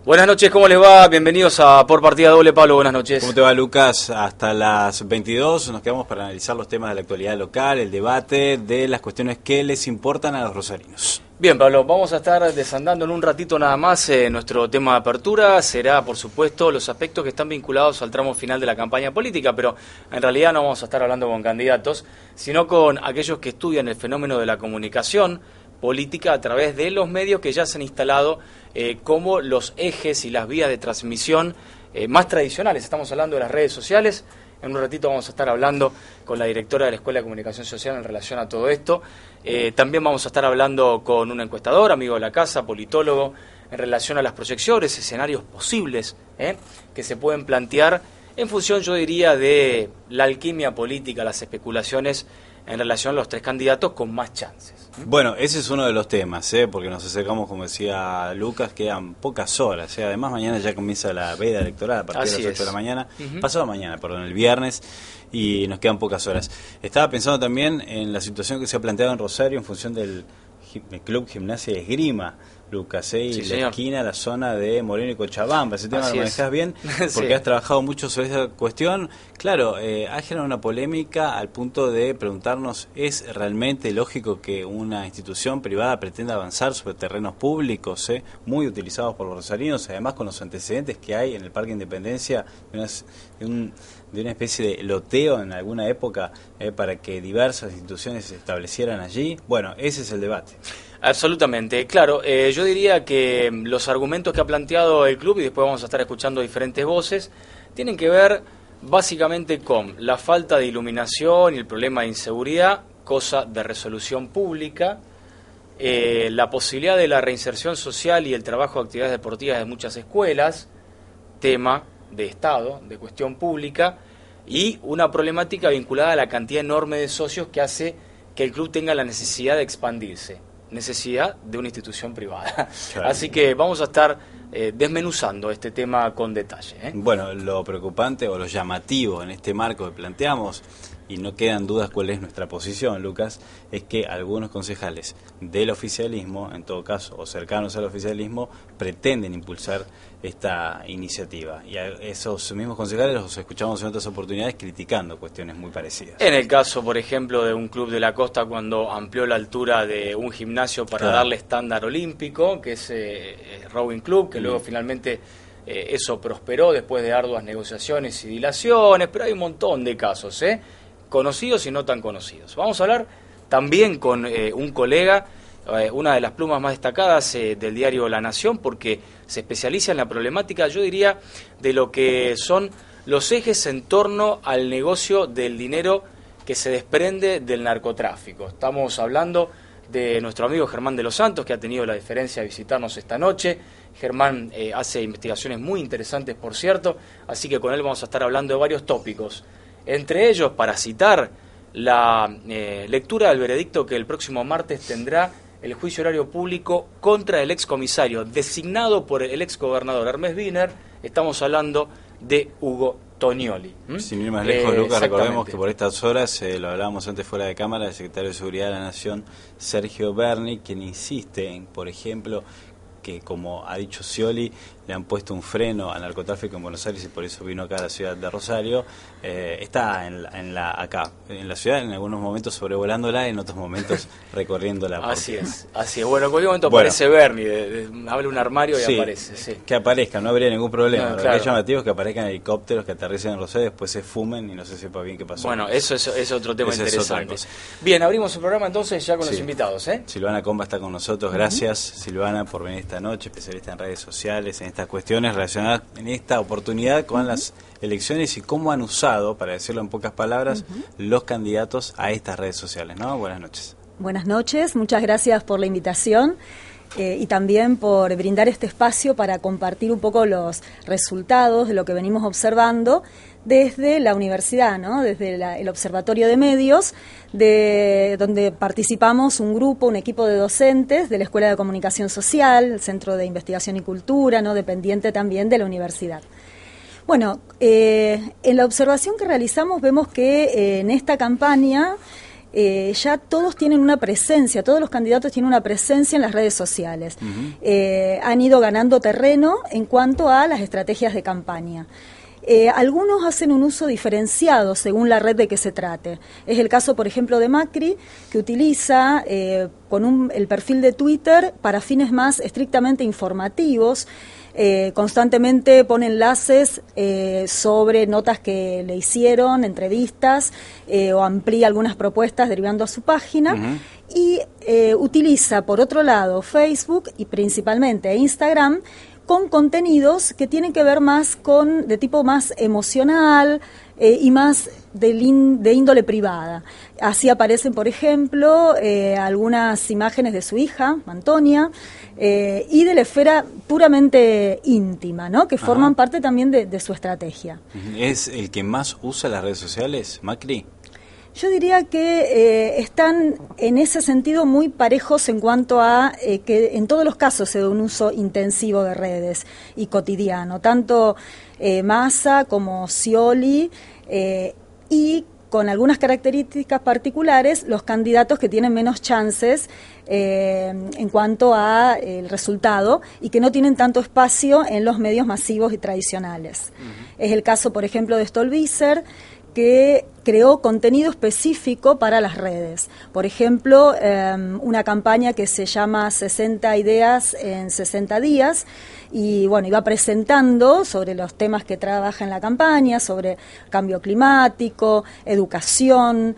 Buenas noches, ¿cómo les va? Bienvenidos a Por Partida Doble. Pablo, buenas noches. ¿Cómo te va, Lucas? Hasta las 22 nos quedamos para analizar los temas de la actualidad local, el debate de las cuestiones que les importan a los rosarinos. Bien, Pablo, vamos a estar desandando en un ratito nada más. Nuestro tema de apertura será, por supuesto, los aspectos que están vinculados al tramo final de la campaña política, pero en realidad no vamos a estar hablando con candidatos, sino con aquellos que estudian el fenómeno de la comunicación política a través de los medios que ya se han instalado como los ejes y las vías de transmisión más tradicionales. Estamos hablando de las redes sociales. En un ratito vamos a estar hablando con la directora de la Escuela de Comunicación Social en relación a todo esto. También vamos a estar hablando con un encuestador, amigo de la casa, politólogo, en relación a las proyecciones, escenarios posibles que se pueden plantear en función, yo diría, de la alquimia política, las especulaciones en relación a los tres candidatos con más chances. Bueno, ese es uno de los temas, porque nos acercamos, como decía Lucas, quedan pocas horas. Además, mañana ya comienza la veda electoral a partir de las 8 de la mañana, pasado mañana, el viernes, y nos quedan pocas horas. Estaba pensando también en la situación que se ha planteado en Rosario en función del Club Gimnasia y Esgrima, Lucas, y sí, la esquina, la zona de Moreno y Cochabamba. Ese tema lo manejás bien, porque sí. Has trabajado mucho sobre esa cuestión. Claro, ha generado una polémica al punto de preguntarnos, ¿es realmente lógico que una institución privada pretenda avanzar sobre terrenos públicos, muy utilizados por los rosarinos, además con los antecedentes que hay en el Parque Independencia, de una especie de loteo en alguna época para que diversas instituciones se establecieran allí? Bueno, ese es el debate. Absolutamente, claro. Yo diría que los argumentos que ha planteado el club, y después vamos a estar escuchando diferentes voces, tienen que ver básicamente con la falta de iluminación y el problema de inseguridad, cosa de resolución pública, la posibilidad de la reinserción social y el trabajo de actividades deportivas de muchas escuelas, tema de Estado, de cuestión pública, y una problemática vinculada a la cantidad enorme de socios que hace que el club tenga la necesidad de expandirse, necesidad de una institución privada. Claro. Así que vamos a estar desmenuzando este tema con detalle. Bueno, lo preocupante o lo llamativo en este marco que planteamos, y no quedan dudas cuál es nuestra posición, Lucas, es que algunos concejales del oficialismo, en todo caso, o cercanos al oficialismo, pretenden impulsar esta iniciativa. Y a esos mismos concejales los escuchamos en otras oportunidades criticando cuestiones muy parecidas. En el caso, por ejemplo, de un club de la costa cuando amplió la altura de un gimnasio para darle estándar olímpico, que es Rowing Club, que luego finalmente eso prosperó después de arduas negociaciones y dilaciones, pero hay un montón de casos, conocidos y no tan conocidos. Vamos a hablar también con un colega, una de las plumas más destacadas del diario La Nación, porque se especializa en la problemática, yo diría, de lo que son los ejes en torno al negocio del dinero que se desprende del narcotráfico. Estamos hablando de nuestro amigo Germán de los Santos, que ha tenido la deferencia de visitarnos esta noche. Germán hace investigaciones muy interesantes, por cierto, así que con él vamos a estar hablando de varios tópicos. Entre ellos, para citar, la lectura del veredicto que el próximo martes tendrá el juicio horario público contra el excomisario designado por el exgobernador Hermes Wiener. Estamos hablando de Hugo Tonioli. Sin ir más lejos, Lucas, recordemos que por estas horas, lo hablábamos antes fuera de cámara, el secretario de Seguridad de la Nación, Sergio Berni, quien insiste en, por ejemplo, que, como ha dicho Scioli, le han puesto un freno al narcotráfico en Buenos Aires y por eso vino acá a la ciudad de Rosario. Está acá en la ciudad, en algunos momentos sobrevolándola, en otros momentos recorriéndola. Así es. Bueno, en cualquier momento aparece Berni, abre un armario y aparece. Sí. Que aparezca, no habría ningún problema. No, Lo que es llamativo es que aparezcan helicópteros que aterricen en Rosario, después se fumen y no se sepa bien qué pasó. Bueno, eso es otro tema interesante. Bien, abrimos el programa entonces ya con los invitados. Silvana Comba está con nosotros. Gracias, Silvana, por venir esta noche, especialista en redes sociales, en estas cuestiones relacionadas en esta oportunidad con las elecciones y cómo han usado, para decirlo en pocas palabras, los candidatos a estas redes sociales, ¿no? Buenas noches. Buenas noches, muchas gracias por la invitación y también por brindar este espacio para compartir un poco los resultados de lo que venimos observando desde la universidad, ¿no? Desde el Observatorio de Medios, donde participamos un grupo, un equipo de docentes de la Escuela de Comunicación Social, el Centro de Investigación y Cultura, ¿no? Dependiente también de la universidad. Bueno, en la observación que realizamos vemos que en esta campaña ya todos tienen una presencia, todos los candidatos tienen una presencia en las redes sociales. Han ido ganando terreno en cuanto a las estrategias de campaña. Algunos hacen un uso diferenciado según la red de que se trate. Es el caso, por ejemplo, de Macri, que utiliza con el perfil de Twitter para fines más estrictamente informativos. Constantemente pone enlaces sobre notas que le hicieron, entrevistas, o amplía algunas propuestas derivando a su página. Y utiliza, por otro lado, Facebook y principalmente Instagram, con contenidos que tienen que ver más de tipo más emocional y más de índole privada. Así aparecen, por ejemplo, algunas imágenes de su hija, Antonia, y de la esfera puramente íntima, ¿no? Que forman parte también de su estrategia. ¿Es el que más usa las redes sociales, Macri? Yo diría que están en ese sentido muy parejos en cuanto a que en todos los casos se da un uso intensivo de redes y cotidiano, tanto Massa como Scioli, y con algunas características particulares los candidatos que tienen menos chances en cuanto a el resultado y que no tienen tanto espacio en los medios masivos y tradicionales. Es el caso, por ejemplo, de Stolbizer, que creó contenido específico para las redes. Por ejemplo, una campaña que se llama 60 ideas en 60 días, y bueno, iba presentando sobre los temas que trabaja en la campaña, sobre cambio climático, educación,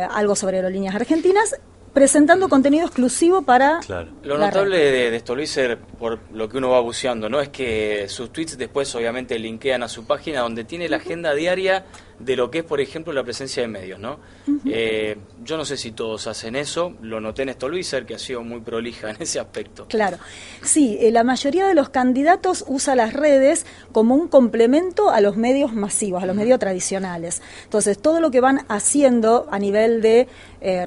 algo sobre aerolíneas argentinas, presentando contenido exclusivo para Lo notable de Stolbizer, por lo que uno va buceando, ¿no? Es que sus tweets después obviamente linkean a su página donde tiene la agenda diaria de lo que es, por ejemplo, la presencia de medios, ¿no? Yo no sé si todos hacen eso, lo noté en Stolbizer, que ha sido muy prolija en ese aspecto. Claro, sí, la mayoría de los candidatos usa las redes como un complemento a los medios masivos, a los medios tradicionales. Entonces, todo lo que van haciendo a nivel de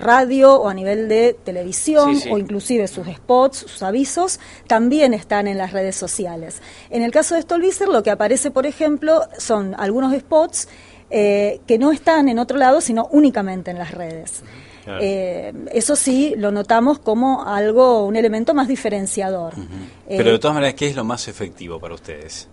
radio o a nivel de televisión, o inclusive sus spots, sus avisos, también están en las redes sociales. En el caso de Stolbizer, lo que aparece, por ejemplo, son algunos spots que no están en otro lado, sino únicamente en las redes. Claro. Eso sí, lo notamos como un elemento más diferenciador. Pero de todas maneras, ¿qué es lo más efectivo para ustedes?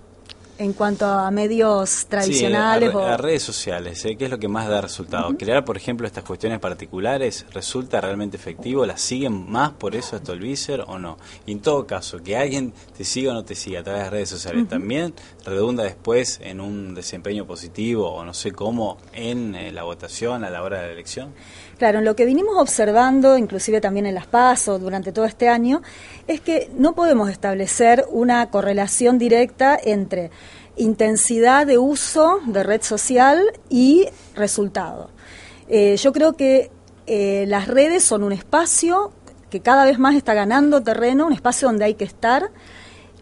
En cuanto a medios tradicionales. Sí, a redes sociales, ¿qué es lo que más da resultado? Crear, por ejemplo, estas cuestiones particulares, ¿resulta realmente efectivo? ¿Las siguen más por eso a Stolbizer o no? Y en todo caso, que alguien te siga o no te siga a través de las redes sociales, ¿también redunda después en un desempeño positivo o no sé cómo en la votación a la hora de la elección? Claro, en lo que vinimos observando, inclusive también en las PASO durante todo este año, es que no podemos establecer una correlación directa entre intensidad de uso de red social y resultado. Yo creo que las redes son un espacio que cada vez más está ganando terreno, un espacio donde hay que estar,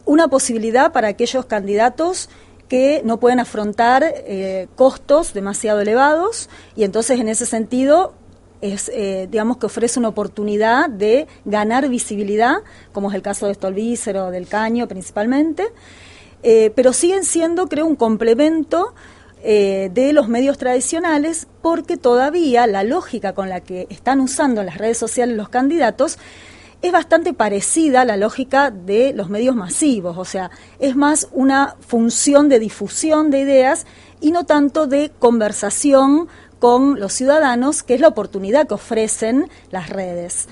una posibilidad para aquellos candidatos que no pueden afrontar costos demasiado elevados, y entonces en ese sentido digamos que ofrece una oportunidad de ganar visibilidad, como es el caso de Stolbizer o del Caño principalmente, pero siguen siendo, creo, un complemento de los medios tradicionales, porque todavía la lógica con la que están usando las redes sociales los candidatos es bastante parecida a la lógica de los medios masivos, o sea, es más una función de difusión de ideas y no tanto de conversación con los ciudadanos, que es la oportunidad que ofrecen las redes.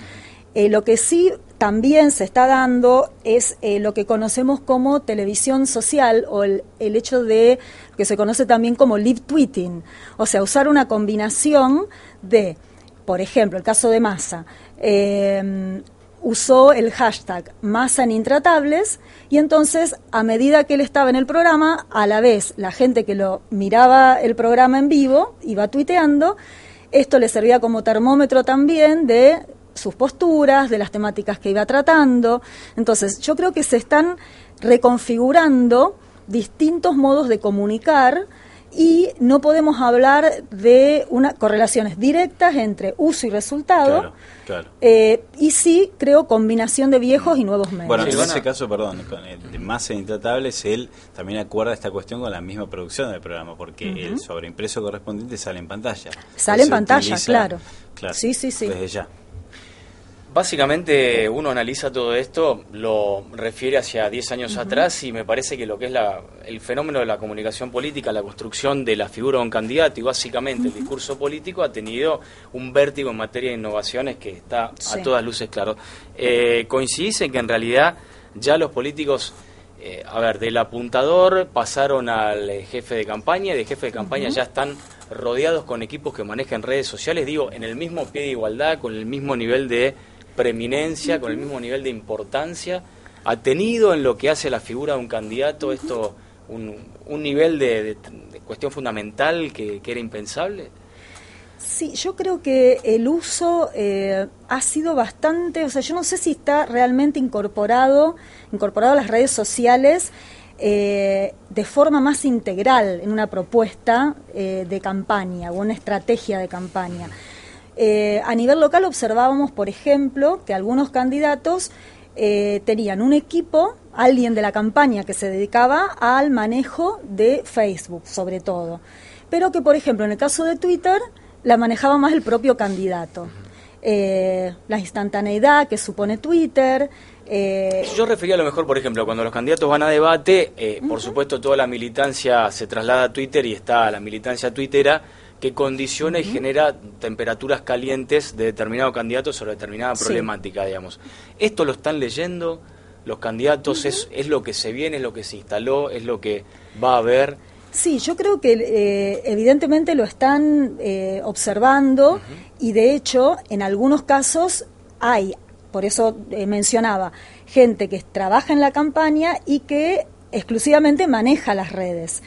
Lo que sí también se está dando es lo que conocemos como televisión social, o el hecho de lo que se conoce también como live tweeting, o sea, usar una combinación de, por ejemplo, el caso de Massa, usó el hashtag Massa en Intratables, y entonces, a medida que él estaba en el programa, a la vez la gente que lo miraba el programa en vivo iba tuiteando. Esto le servía como termómetro también de sus posturas, de las temáticas que iba tratando. Entonces, yo creo que se están reconfigurando distintos modos de comunicar, y no podemos hablar de correlaciones directas entre uso y resultado. Claro. Y sí, creo, combinación de viejos y nuevos medios. Bueno, en ese caso, perdón, con el de Massa Intratables, él también acuerda esta cuestión con la misma producción del programa, porque el sobreimpreso correspondiente sale en pantalla. Sale en pantalla, claro. claro. Sí. Desde ya. Básicamente uno analiza todo esto, lo refiere hacia 10 años atrás y me parece que lo que es el fenómeno de la comunicación política, la construcción de la figura de un candidato y básicamente el discurso político ha tenido un vértigo en materia de innovaciones que está a todas luces claro. ¿Coincidís en que en realidad ya los políticos, del apuntador pasaron al jefe de campaña y de jefe de campaña ya están rodeados con equipos que manejan redes sociales, digo, en el mismo pie de igualdad, con el mismo nivel de preeminencia, con el mismo nivel de importancia? ¿Ha tenido en lo que hace la figura de un candidato esto un nivel de cuestión fundamental que era impensable? Sí, yo creo que el uso ha sido bastante, o sea, yo no sé si está realmente incorporado a las redes sociales de forma más integral en una propuesta de campaña o una estrategia de campaña. A nivel local observábamos, por ejemplo, que algunos candidatos tenían un equipo, alguien de la campaña que se dedicaba al manejo de Facebook, sobre todo, pero que, por ejemplo, en el caso de Twitter, la manejaba más el propio candidato. La instantaneidad que supone Twitter. Yo refería a lo mejor, por ejemplo, cuando los candidatos van a debate, por supuesto toda la militancia se traslada a Twitter y está la militancia tuitera que condiciona y genera temperaturas calientes de determinado candidato sobre determinada problemática, digamos. ¿Esto lo están leyendo los candidatos? ¿Es lo que se viene, es lo que se instaló, es lo que va a haber? Sí, yo creo que evidentemente lo están observando y de hecho en algunos casos hay, por eso mencionaba, gente que trabaja en la campaña y que exclusivamente maneja las redes.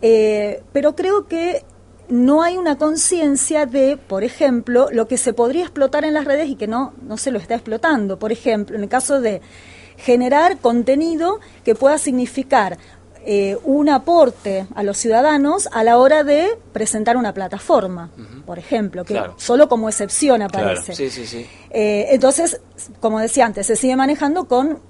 Pero creo que no hay una conciencia de, por ejemplo, lo que se podría explotar en las redes y que no se lo está explotando. Por ejemplo, en el caso de generar contenido que pueda significar un aporte a los ciudadanos a la hora de presentar una plataforma, por ejemplo, que solo como excepción aparece. Claro. Sí. Entonces, como decía antes, se sigue manejando con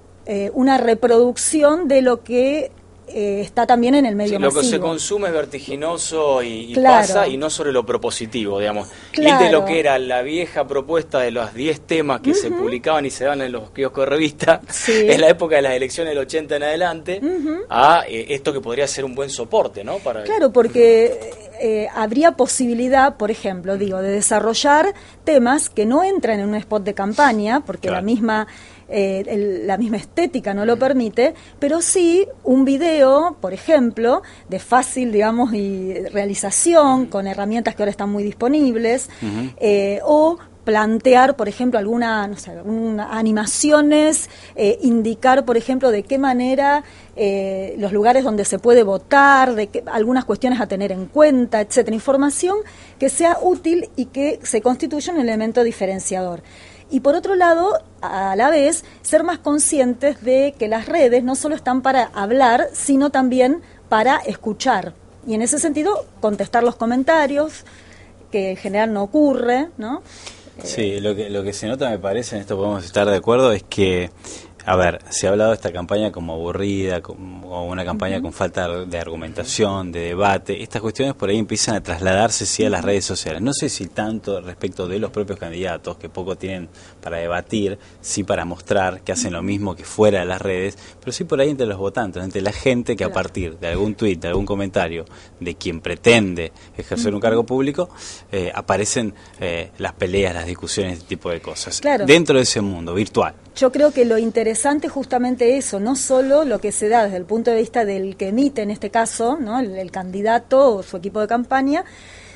una reproducción de lo que está también en el medio masivo. Lo que se consume es vertiginoso y claro. pasa, y no sobre lo propositivo, digamos. Claro. Y de lo que era la vieja propuesta de los 10 temas que se publicaban y se daban en los kioscos de revista, en la época de las elecciones del 80 en adelante, a esto que podría ser un buen soporte, ¿no? Claro, porque habría posibilidad, por ejemplo, de desarrollar temas que no entran en un spot de campaña, porque la misma estética no lo permite, pero sí un video, por ejemplo, de fácil, digamos, y realización, con herramientas que ahora están muy disponibles, o plantear, por ejemplo, algunas animaciones, indicar, por ejemplo, de qué manera los lugares donde se puede votar, algunas cuestiones a tener en cuenta, etcétera. Información que sea útil y que se constituya un elemento diferenciador. Y por otro lado, a la vez, ser más conscientes de que las redes no solo están para hablar, sino también para escuchar. Y en ese sentido, contestar los comentarios, que en general no ocurre, ¿no? Sí, lo que se nota, me parece, en esto podemos estar de acuerdo, es que, a ver, se ha hablado de esta campaña como aburrida, como una campaña con falta de argumentación, de debate. Estas cuestiones por ahí empiezan a trasladarse sí a las redes sociales. No sé si tanto respecto de los propios candidatos, que poco tienen para debatir, sí para mostrar que hacen lo mismo que fuera de las redes, pero sí por ahí entre los votantes, entre la gente que a partir de algún tuit, de algún comentario de quien pretende ejercer un cargo público, aparecen las peleas, las discusiones, este tipo de cosas. Claro. Dentro de ese mundo virtual. Yo creo que lo interesante es justamente eso, no solo lo que se da desde el punto de vista del que emite, en este caso, ¿no? el candidato o su equipo de campaña,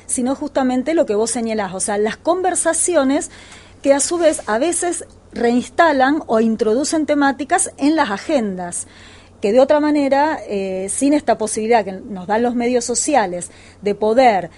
sino justamente lo que vos señalás, o sea, las conversaciones que a su vez a veces reinstalan o introducen temáticas en las agendas, que de otra manera, sin esta posibilidad que nos dan los medios sociales de poder,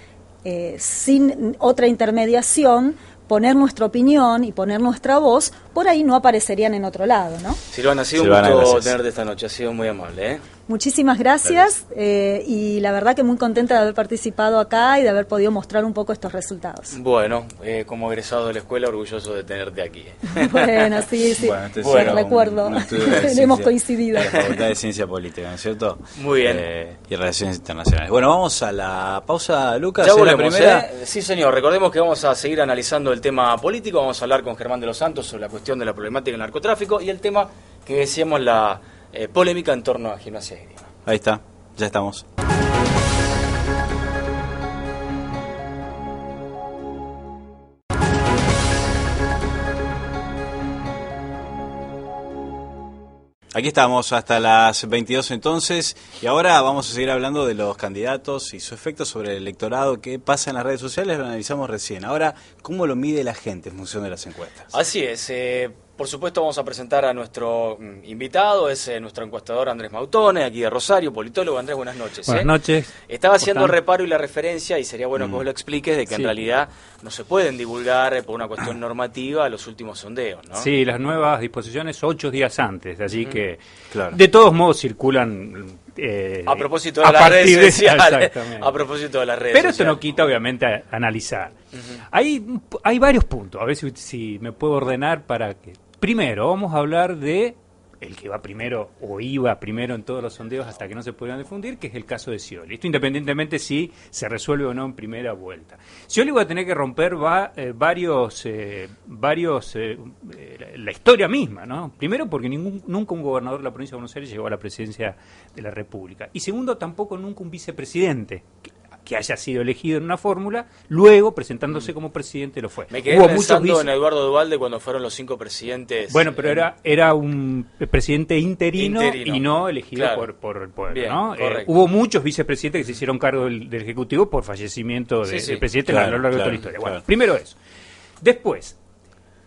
sin otra intermediación, poner nuestra opinión y poner nuestra voz, por ahí no aparecerían en otro lado, ¿no? Silvana, ha sido un gusto tenerte esta noche, ha sido muy amable, ¿eh? Muchísimas gracias, y la verdad que muy contenta de haber participado acá y de haber podido mostrar un poco estos resultados. Bueno, como egresado de la escuela, orgulloso de tenerte aquí. Bueno, sí, bueno, recuerdo, hemos coincidido. La Facultad de Ciencia Política, ¿no es cierto? Muy bien. Y Relaciones Internacionales. Bueno, vamos a la pausa, Lucas. Ya volvemos, la primera. Sí, señor, recordemos que vamos a seguir analizando el el tema político, vamos a hablar con Germán de los Santos sobre la cuestión de la problemática del narcotráfico y el tema que decíamos, la polémica en torno a Gimnasia y Esgrima. Ahí está, ya estamos. Aquí estamos hasta las 22 entonces, y ahora vamos a seguir hablando de los candidatos y su efecto sobre el electorado. ¿Qué pasa en las redes sociales? Lo analizamos recién. Ahora, ¿cómo lo mide la gente en función de las encuestas? Así es. Por supuesto vamos a presentar a nuestro invitado, es nuestro encuestador Andrés Mautone, aquí de Rosario, politólogo. Andrés, buenas noches. Buenas noches. Estaba haciendo el reparo y la referencia, y sería bueno que vos lo expliques, de que Sí. en realidad no se pueden divulgar por una cuestión normativa los últimos sondeos, ¿no? Sí, las nuevas disposiciones 8 días antes, así que Claro. de todos modos circulan A propósito de a las redes partir de- sociales. Exactamente. A propósito de las redes Pero esto sociales. no quita obviamente a analizar. Hay varios puntos, a ver si me puedo ordenar para que... Primero, vamos a hablar de el que va primero o iba primero en todos los sondeos hasta que no se pudieran difundir, que es el caso de Scioli. Esto independientemente si se resuelve o no en primera vuelta. Scioli va a tener que romper la historia misma, ¿no? Primero porque nunca un gobernador de la provincia de Buenos Aires llegó a la presidencia de la República. Y segundo, tampoco nunca un vicepresidente que haya sido elegido en una fórmula, luego presentándose como presidente lo fue. Me quedé pensando en Eduardo Duvalde cuando fueron los 5 presidentes. Bueno, pero era un presidente interino y no elegido Claro. por el pueblo, Bien, ¿no? correcto. Hubo muchos vicepresidentes que se hicieron cargo del Ejecutivo por fallecimiento Sí, sí. del presidente Claro, a lo largo de toda claro, la historia. claro. Bueno, primero eso. Después,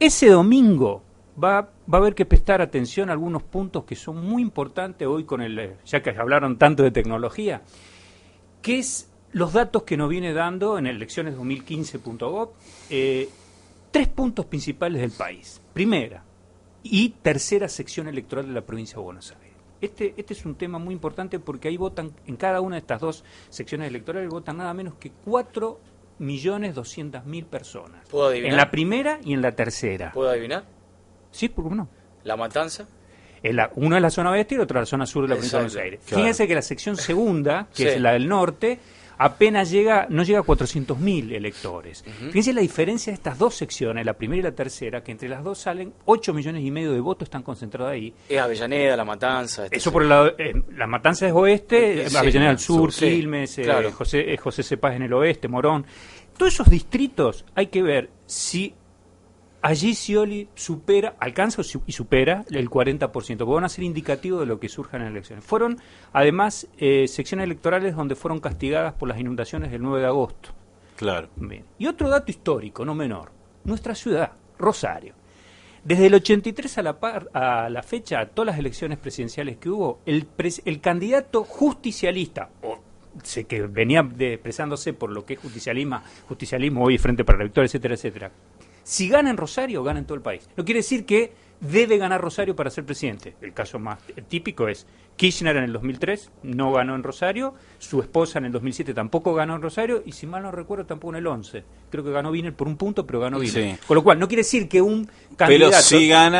ese domingo va a haber que prestar atención a algunos puntos que son muy importantes hoy ya que hablaron tanto de tecnología, que es los datos que nos viene dando en elecciones2015.gov, 3 puntos principales del país. Primera y tercera sección electoral de la provincia de Buenos Aires. Este es un tema muy importante porque ahí votan, en cada una de estas 2 secciones electorales, votan nada menos que 4.200.000 personas. ¿Puedo adivinar? En la primera y en la tercera. ¿Puedo adivinar? Sí, ¿por qué no? ¿La Matanza? Uno es la zona oeste y el otro es la zona sur de la provincia de Exacto. Buenos Aires. Claro. Fíjense que la sección segunda, que Sí. es la del norte, apenas no llega a 400.000 electores. Fíjense la diferencia de estas 2 secciones, la primera y la tercera, que entre las dos salen 8,5 millones de votos, están concentrados ahí. Es Avellaneda, La Matanza. Eso por el lado, La Matanza es oeste, Sí, Avellaneda al sur, sur, sí, Quilmes, claro. José Cepaz en el oeste, Morón. Todos esos distritos hay que ver si allí Scioli alcanza y supera el 40%, porque van a ser indicativos de lo que surja en las elecciones. Fueron, además, secciones electorales donde fueron castigadas por las inundaciones del 9 de agosto. Claro. Bien. Y otro dato histórico, no menor, nuestra ciudad, Rosario. Desde el 83 a la fecha, a todas las elecciones presidenciales que hubo, el candidato justicialista, que venía expresándose por lo que es justicialismo hoy, Frente para la Victoria, etcétera, etcétera. Si gana en Rosario, gana en todo el país. No quiere decir que debe ganar Rosario para ser presidente. El caso más típico es Kirchner en el 2003, no ganó en Rosario, su esposa en el 2007 tampoco ganó en Rosario, y si mal no recuerdo tampoco en el 11. Creo que ganó Wiener por un punto, pero ganó Wiener. Sí. Con lo cual, no quiere decir que un candidato...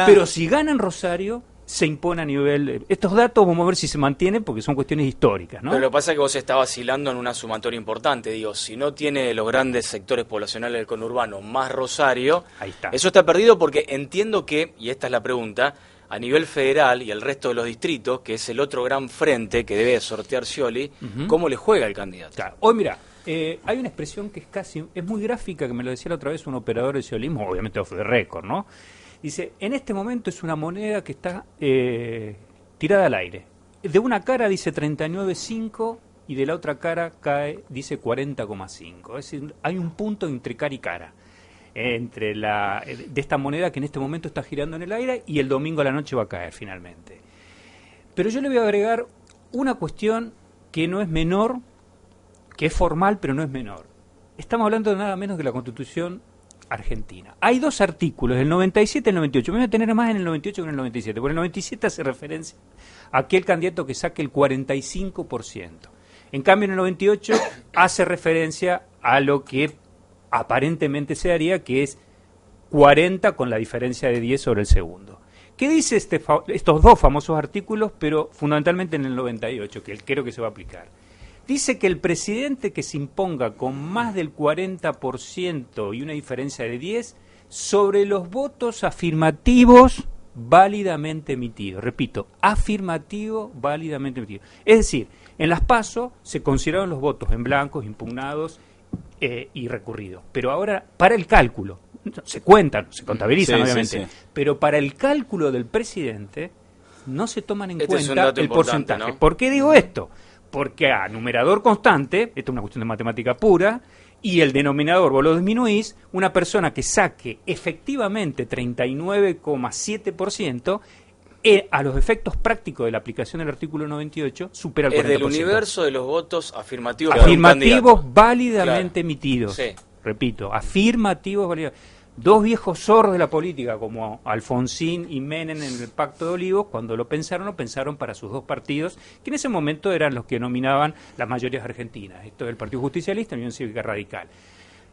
Pero si gana en Rosario, se impone a nivel... Estos datos vamos a ver si se mantienen porque son cuestiones históricas, ¿no? Pero lo que pasa es que vos estás vacilando en una sumatoria importante. Digo, si no tiene los grandes sectores poblacionales del conurbano más Rosario, Ahí está. eso está perdido porque entiendo que, y esta es la pregunta, a nivel federal y el resto de los distritos, que es el otro gran frente que debe sortear Scioli, ¿cómo le juega el candidato? Claro. Hoy, mira, hay una expresión que es muy gráfica, que me lo decía la otra vez un operador de ciolismo, obviamente off the record, ¿no? Dice, en este momento es una moneda que está tirada al aire. De una cara dice 39,5 y de la otra cara dice 40,5. Es decir, hay un punto entre cara y cara. De esta moneda que en este momento está girando en el aire y el domingo a la noche va a caer finalmente. Pero yo le voy a agregar una cuestión que no es menor, que es formal pero no es menor. Estamos hablando de nada menos que la Constitución argentina. Hay 2 artículos, el 97 y el 98. Me voy a tener más en el 98 que en el 97. Por el 97 hace referencia a aquel candidato que saque el 45%. En cambio, en el 98 hace referencia a lo que aparentemente se haría, que es 40 con la diferencia de 10 sobre el segundo. ¿Qué dice estos 2 famosos artículos, pero fundamentalmente en el 98, que creo que se va a aplicar? Dice que el presidente que se imponga con más del 40% y una diferencia de 10 sobre los votos afirmativos válidamente emitidos. Repito, afirmativo válidamente emitido. Es decir, en las PASO se consideraron los votos en blancos, impugnados y recurridos. Pero ahora, para el cálculo, se cuentan, se contabilizan obviamente, pero para el cálculo del presidente no se toman en cuenta el porcentaje. ¿No? ¿Por qué digo esto? Porque a numerador constante, esto es una cuestión de matemática pura, y el denominador vos lo disminuís, una persona que saque efectivamente 39,7%, a los efectos prácticos de la aplicación del artículo 98, supera el 40%. Es del universo de los votos afirmativos. Afirmativos válidamente emitidos. Sí. Repito, afirmativos válidamente. Dos viejos zorros de la política como Alfonsín y Menem en el Pacto de Olivos, cuando lo pensaron para sus dos partidos, que en ese momento eran los que nominaban las mayorías argentinas. Esto es el Partido Justicialista y la Unión Cívica Radical.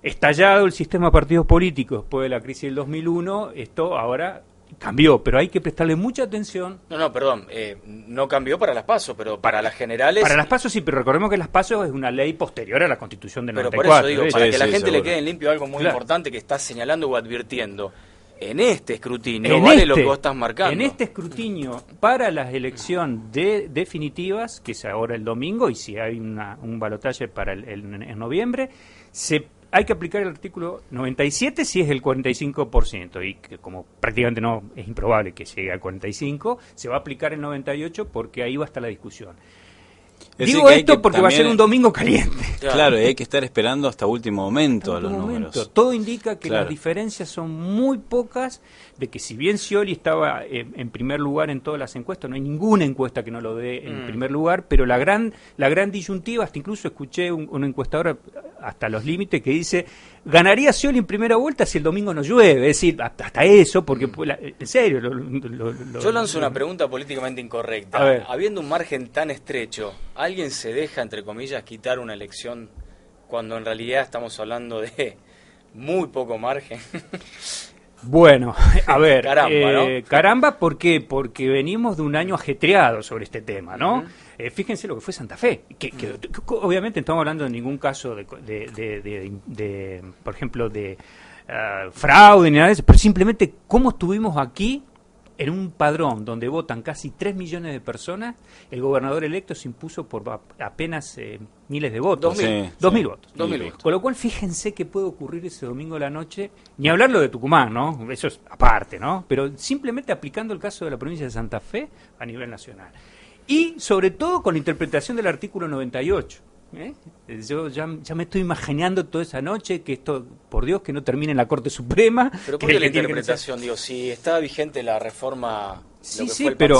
Estallado el sistema de partidos políticos después de la crisis del 2001, esto ahora cambió, pero hay que prestarle mucha atención. No cambió para las PASO, pero para las generales... Para las PASO sí, pero recordemos que las PASO es una ley posterior a la Constitución del 94. Pero por eso digo, para que la gente le quede en limpio algo muy importante que está señalando o advirtiendo. En este escrutinio lo que vos estás marcando. En este escrutinio para las elecciones definitivas, que es ahora el domingo, y si hay un balotaje para en noviembre, hay que aplicar el artículo 97 si es el 45%, y que como prácticamente no es improbable que llegue al 45%, se va a aplicar el 98% porque ahí va a estar la discusión. Digo esto porque va a ser un domingo caliente. Claro, y hay que estar esperando hasta último momento a los números. Todo indica que las diferencias son muy pocas, de que si bien Scioli estaba en primer lugar en todas las encuestas, no hay ninguna encuesta que no lo dé en primer lugar, pero la gran disyuntiva, hasta incluso escuché una encuestadora hasta los límites que dice, ganaría Scioli en primera vuelta si el domingo no llueve, es decir, hasta eso, porque en serio. Yo lanzo una pregunta políticamente incorrecta. Habiendo un margen tan estrecho, ¿alguien se deja, entre comillas, quitar una elección cuando en realidad estamos hablando de muy poco margen? Bueno, a ver, caramba, ¿no? Caramba, ¿por qué? Porque venimos de un año ajetreado sobre este tema, ¿no? Fíjense lo que fue Santa Fe, que obviamente no estamos hablando de ningún caso de por ejemplo, de fraude ni nada de eso, pero simplemente cómo estuvimos aquí en un padrón donde votan casi 3 millones de personas, el gobernador electo se impuso por apenas miles de votos. 2.000 votos. 2.000 votos. Con lo cual, fíjense qué puede ocurrir ese domingo a la noche, ni hablarlo de Tucumán, ¿no? Eso es aparte, ¿no? Pero simplemente aplicando el caso de la provincia de Santa Fe a nivel nacional. Y, sobre todo, con la interpretación del artículo 98. Yo ya me estoy imaginando toda esa noche que esto, por Dios, que no termine en la Corte Suprema. Pero ¿por qué la interpretación? Digo, si está vigente la reforma... pero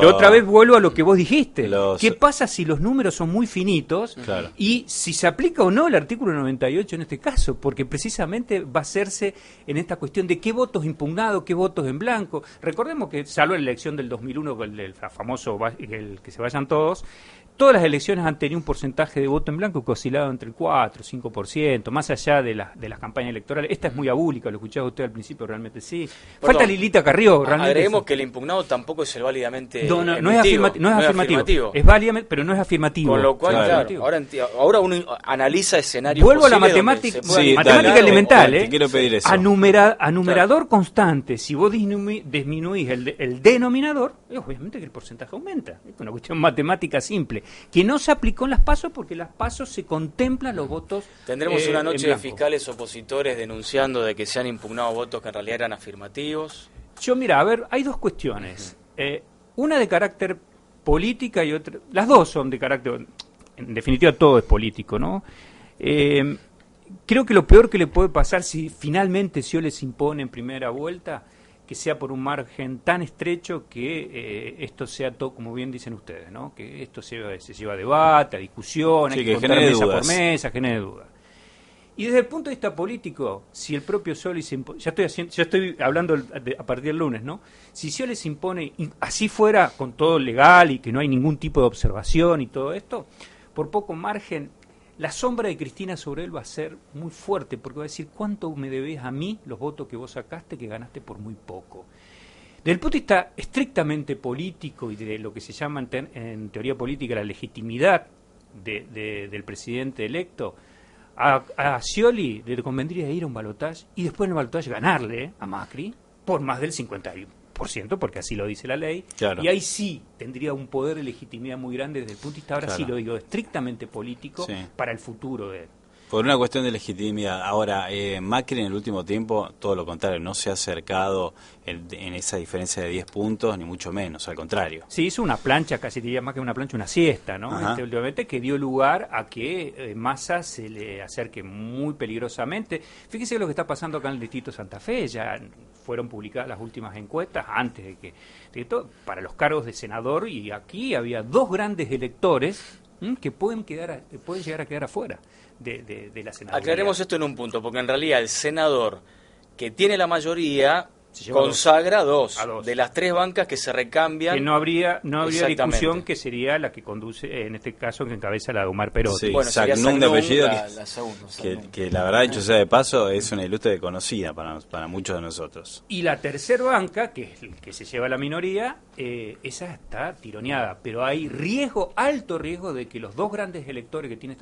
otra vez vuelvo a lo que vos dijiste. ¿Qué pasa si los números son muy finitos? Claro. Y si se aplica o no el artículo 98 en este caso, porque precisamente va a hacerse en esta cuestión de qué votos impugnados, qué votos en blanco. Recordemos que, salvo la elección del 2001, el famoso el que se vayan todas las elecciones han tenido un porcentaje de voto en blanco que oscilado entre el 4 y 5%, más allá de las campañas electorales. Esta es muy abúlica, lo escuchaba usted al principio, realmente sí. Falta Lilita Carrió, realmente. Agreguemos que el impugnado tampoco es el válidamente no es afirmativo. Es válidamente, pero no es afirmativo. Con lo cual, ahora uno analiza escenarios. Vuelvo a la matemática, matemática elemental. Te quiero pedir eso. A numerador constante, si vos disminuís el denominador, obviamente que el porcentaje aumenta. Es una cuestión matemática simple, que no se aplicó en las PASO porque las PASO se contemplan los votos. Tendremos una noche de fiscales opositores denunciando de que se han impugnado votos que en realidad eran afirmativos. Mira, a ver, hay dos cuestiones. Una de carácter política y otra... Las dos son de carácter... En definitiva, todo es político, ¿no? Creo que lo peor que le puede pasar si finalmente Scioli les impone en primera vuelta, que sea por un margen tan estrecho que esto sea todo, como bien dicen ustedes, ¿no? Que esto se lleva a debate, a discusión, hay que contar mesa por mesa, genere dudas. Y desde el punto de vista político, si el propio Scioli se impone, ya estoy hablando a partir del lunes, ¿no? Si Scioli se impone, así fuera con todo legal y que no hay ningún tipo de observación y todo esto, por poco margen, la sombra de Cristina sobre él va a ser muy fuerte, porque va a decir, ¿cuánto me debes a mí los votos que vos sacaste que ganaste por muy poco? Desde el punto de vista estrictamente político y de lo que se llama en teoría política la legitimidad del presidente electo, A Scioli le convendría ir a un balotaje y después en el balotaje ganarle a Macri por más del 50%, porque así lo dice la ley. Claro. Y ahí sí tendría un poder de legitimidad muy grande desde el punto de vista, ahora Claro. sí lo digo, estrictamente político, Sí. para el futuro de él. Por una cuestión de legitimidad. Ahora, Macri en el último tiempo, todo lo contrario, no se ha acercado en esa diferencia de 10 puntos, ni mucho menos, al contrario. Sí, hizo una plancha, casi diría más que una plancha, una siesta, ¿no? Ajá. Últimamente, que dio lugar a que Massa se le acerque muy peligrosamente. Fíjese lo que está pasando acá en el distrito de Santa Fe, ya fueron publicadas las últimas encuestas antes de todo, para los cargos de senador, y aquí había dos grandes electores que pueden llegar a quedar afuera de la senaduría. Aclaremos esto en un punto, porque en realidad el senador que tiene la mayoría Se lleva consagra a dos dos. de las tres bancas que se recambian. Que no habría Exactamente. discusión, que sería la que conduce, en este caso, que encabeza la de Omar Perotti. Sí. Bueno, sería Sagnum de Sagnum, apellido, la segunda, Sagnum. que la verdad, dicho sea de paso, es una ilustre conocida para muchos de nosotros. Y la tercer banca, que es el que se lleva la minoría, esa está tironeada. Pero hay alto riesgo de que los dos grandes electores que tiene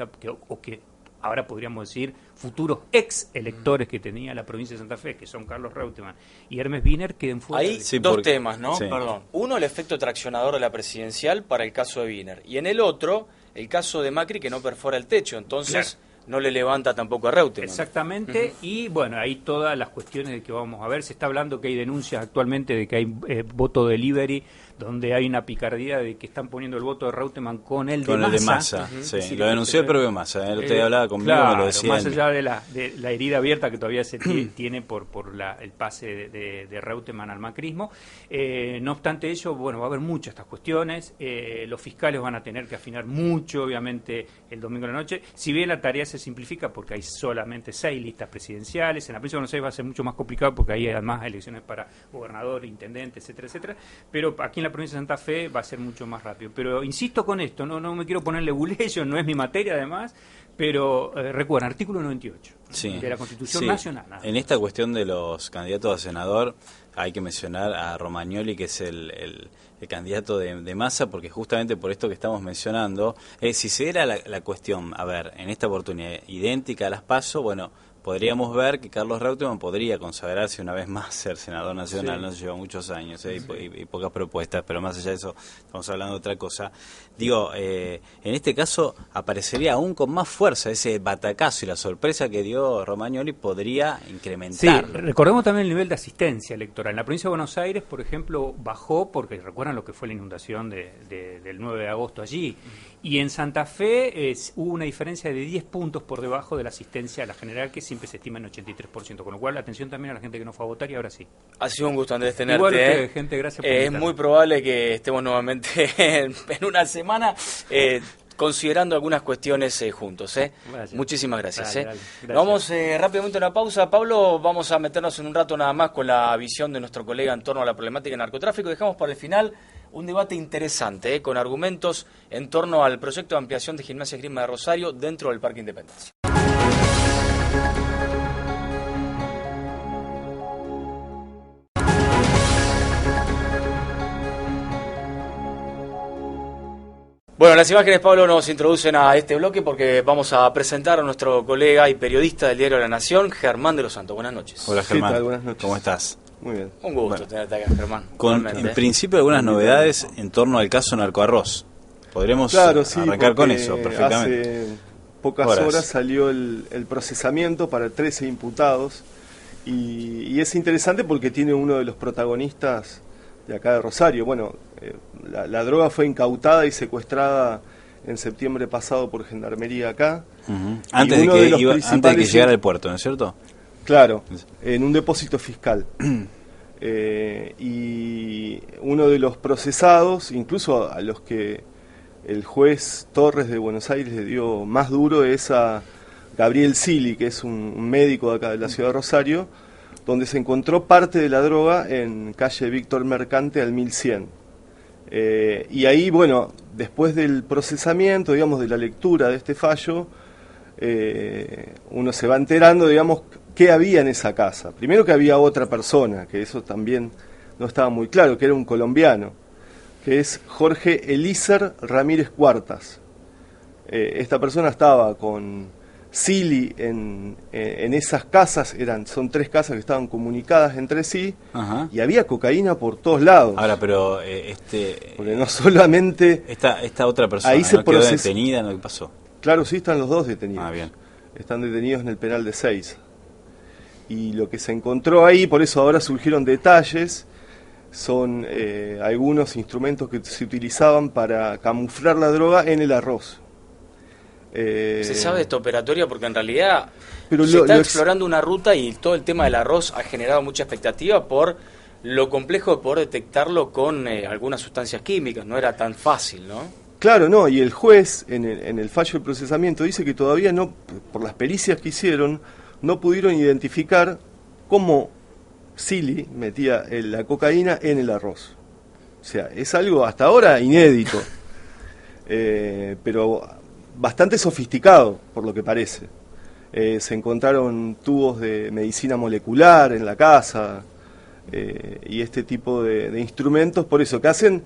que ahora podríamos decir futuros ex electores que tenía la provincia de Santa Fe, que son Carlos Reutemann y Hermes Wiener, queden fuera. Hay Sí, dos porque- temas, ¿no? sí. Perdón. Uno, el efecto traccionador de la presidencial para el caso de Wiener. Y en el otro, el caso de Macri, que no perfora el techo. Entonces, no le levanta tampoco a Reutemann. Exactamente, y bueno, hay todas las cuestiones de que vamos a ver. Se está hablando que hay denuncias actualmente de que hay voto delivery, donde hay una picardía de que están poniendo el voto de Reutemann con el Con de el de Massa. Massa, sí. Es decir, Lo denunció el propio Massa, el otro día hablaba conmigo, claro, me lo decía. más él. allá de la herida abierta que todavía se tiene por el pase de Reutemann al macrismo. No obstante ello, bueno, va a haber muchas estas cuestiones. Los fiscales van a tener que afinar mucho, obviamente, el domingo en la noche. Si bien la tarea se simplifica porque hay solamente 6 listas presidenciales, en la provincia de Buenos Aires va a ser mucho más complicado porque hay además elecciones para gobernador, intendente, etcétera, etcétera. Pero aquí en la provincia de Santa Fe va a ser mucho más rápido. Pero insisto con esto, no me quiero ponerle buleyo, no es mi materia además, pero recuerden, artículo 98 Sí. de la Constitución Sí. Nacional. En esta cuestión de los candidatos a senador, hay que mencionar a Romagnoli, que es el candidato de Massa, porque justamente por esto que estamos mencionando, si se diera la cuestión, a ver, en esta oportunidad idéntica a las PASO, bueno, podríamos ver que Carlos Reutemann podría consagrarse una vez más ser senador nacional, Sí. no se lleva muchos años y pocas propuestas, pero más allá de eso estamos hablando de otra cosa. Digo, en este caso aparecería aún con más fuerza ese batacazo y la sorpresa que dio Romagnoli podría Sí, incrementar. recordemos también el nivel de asistencia electoral. En la provincia de Buenos Aires, por ejemplo, bajó, porque recuerdan lo que fue la inundación del 9 de agosto allí, y en Santa Fe hubo una diferencia de 10 puntos por debajo de la asistencia a la general, que siempre se estima en 83%, con lo cual atención también a la gente que no fue a votar y ahora sí. Ha sido un gusto, Andrés, tenerte. Igual ustedes, gente, gracias por Es invitarme. muy probable que estemos nuevamente en una semana considerando algunas cuestiones juntos. Vaya. Muchísimas gracias. Dale, dale. Gracias. Vamos rápidamente a una pausa. Pablo, vamos a meternos en un rato nada más con la visión de nuestro colega en torno a la problemática del narcotráfico. Dejamos para el final un debate interesante, con argumentos en torno al proyecto de ampliación de Gimnasia y Esgrima de Rosario dentro del Parque Independencia. Bueno, las imágenes, Pablo, nos introducen a este bloque porque vamos a presentar a nuestro colega y periodista del diario La Nación, Germán de los Santos. Buenas noches. Hola Germán, ¿Qué tal? Buenas noches. ¿cómo estás? Muy bien. Un gusto Bueno. tenerte acá, Germán. Con Realmente. en principio algunas novedades en torno al caso Narcoarroz. Podremos Claro, sí, arrancar con porque eso perfectamente. Hace pocas Horas. horas salió el procesamiento para 13 imputados y es interesante porque tiene uno de los protagonistas de acá de Rosario. Bueno, la droga fue incautada y secuestrada en septiembre pasado por Gendarmería acá. Ujú. Y Antes de uno que de los antes de que principales- llegara al puerto, ¿no es cierto? Claro, en un depósito fiscal. Y uno de los procesados, incluso a los que el juez Torres de Buenos Aires le dio más duro, es a Gabriel Sili, que es un médico de acá de la ciudad de Rosario, donde se encontró parte de la droga en calle Víctor Mercante al 1100. Y ahí, bueno, después del procesamiento, digamos, de la lectura de este fallo, uno se va enterando, digamos, qué había en esa casa. Primero que había otra persona, que eso también no estaba muy claro, que era un colombiano, que es Jorge Elícer Ramírez Cuartas. Esta persona estaba con Silly en esas casas, son 3 casas que estaban comunicadas entre sí, Ajá. y había cocaína por todos lados. Ahora, pero porque no solamente... esta otra persona ahí se ¿no quedó procesa- detenida? ¿No? ¿Qué pasó? Claro, sí, están los 2 detenidos. Ah, bien. Están detenidos en el penal de Seiza. Y lo que se encontró ahí, por eso ahora surgieron detalles, son algunos instrumentos que se utilizaban para camuflar la droga en el arroz. Se sabe de esta operatoria porque en realidad Pero se lo- está lo explorando una ruta y todo el tema del arroz ha generado mucha expectativa por lo complejo de poder detectarlo con algunas sustancias químicas. No era tan fácil, ¿no? Claro, no, y el juez en el fallo de procesamiento dice que todavía no, por las pericias que hicieron, no pudieron identificar cómo Silly metía la cocaína en el arroz. O sea, es algo hasta ahora inédito, pero bastante sofisticado, por lo que parece. Se encontraron tubos de medicina molecular en la casa y este tipo de instrumentos, por eso que hacen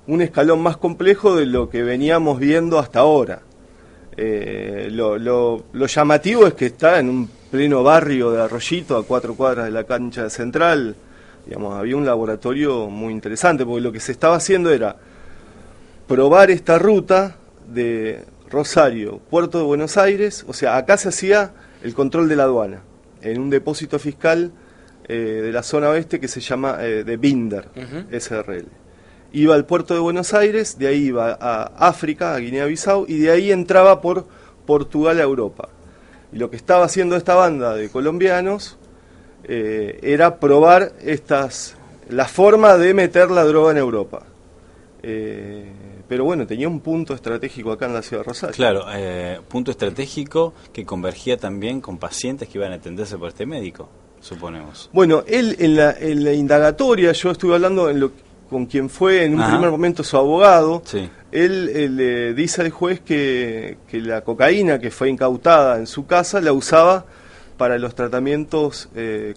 un escalón más complejo de lo que veníamos viendo hasta ahora. Lo llamativo es que está en un pleno barrio de Arroyito, a 4 cuadras de la cancha central. Digamos, había un laboratorio muy interesante, porque lo que se estaba haciendo era probar esta ruta de Rosario, Puerto de Buenos Aires. O sea, acá se hacía el control de la aduana, en un depósito fiscal de la zona oeste que se llama de Binder, SRL. Iba al puerto de Buenos Aires, de ahí iba a África, a Guinea-Bissau, y de ahí entraba por Portugal a Europa. Y lo que estaba haciendo esta banda de colombianos era probar la forma de meter la droga en Europa. Pero bueno, tenía un punto estratégico acá en la ciudad de Rosario. Claro, punto estratégico que convergía también con pacientes que iban a atenderse por este médico, suponemos. Bueno, él en la indagatoria, yo estuve hablando con quien fue en un primer momento su abogado. Sí. Él le dice al juez que la cocaína que fue incautada en su casa la usaba para los tratamientos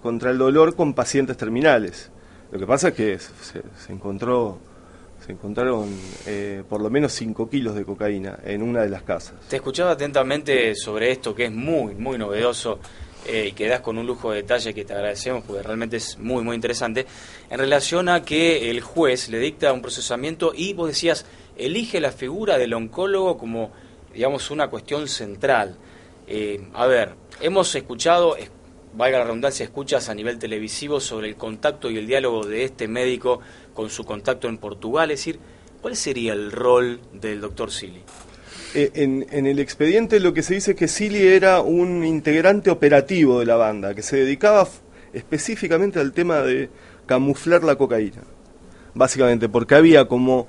contra el dolor con pacientes terminales. Lo que pasa es que se encontraron por lo menos 5 kilos de cocaína en una de las casas. Te escuchaba atentamente sobre esto, que es muy, muy novedoso y que das con un lujo de detalle que te agradecemos porque realmente es muy, muy interesante, en relación a que el juez le dicta un procesamiento y vos decías, elige la figura del oncólogo como, digamos, una cuestión central. A ver, hemos escuchado, valga la redundancia, escuchas a nivel televisivo sobre el contacto y el diálogo de este médico con su contacto en Portugal, es decir, ¿cuál sería el rol del doctor Silly? En el expediente lo que se dice es que Silly era un integrante operativo de la banda, que se dedicaba específicamente al tema de camuflar la cocaína, básicamente, porque había como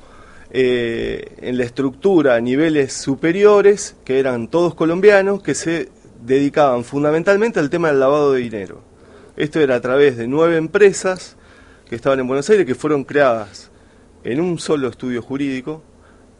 en la estructura niveles superiores, que eran todos colombianos, que se dedicaban fundamentalmente al tema del lavado de dinero. Esto era a través de 9 empresas que estaban en Buenos Aires, que fueron creadas en un solo estudio jurídico,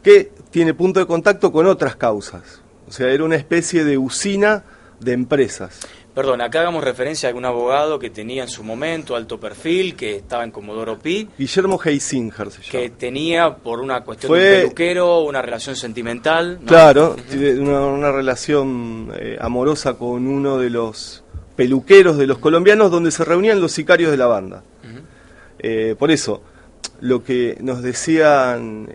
que tiene punto de contacto con otras causas. O sea, era una especie de usina de empresas. Perdón, acá hagamos referencia a algún abogado que tenía en su momento alto perfil, que estaba en Comodoro Pi. Guillermo Heisinger se llama. Que tenía, por una cuestión de un peluquero, una relación sentimental, ¿no? Claro, una relación amorosa con uno de los peluqueros de los colombianos, donde se reunían los sicarios de la banda. Por eso, lo que nos decían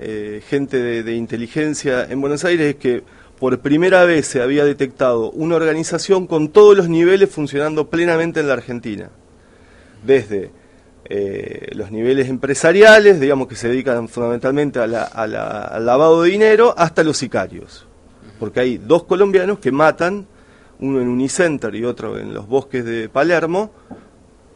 gente de inteligencia en Buenos Aires es que por primera vez se había detectado una organización con todos los niveles funcionando plenamente en la Argentina. Desde los niveles empresariales, digamos, que se dedican fundamentalmente al lavado de dinero, hasta los sicarios. Porque hay 2 colombianos que matan, uno en Unicenter y otro en los bosques de Palermo,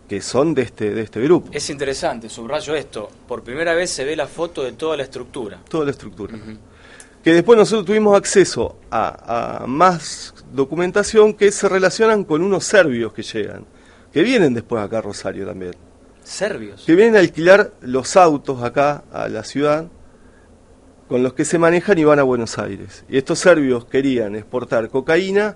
que son de este grupo. Es interesante, subrayo esto, por primera vez se ve la foto de toda la estructura. Toda la estructura. Que después nosotros tuvimos acceso a más documentación que se relacionan con unos serbios que llegan, que vienen después acá a Rosario también. ¿Serbios? Que vienen a alquilar los autos acá a la ciudad, con los que se manejan y van a Buenos Aires. Y estos serbios querían exportar cocaína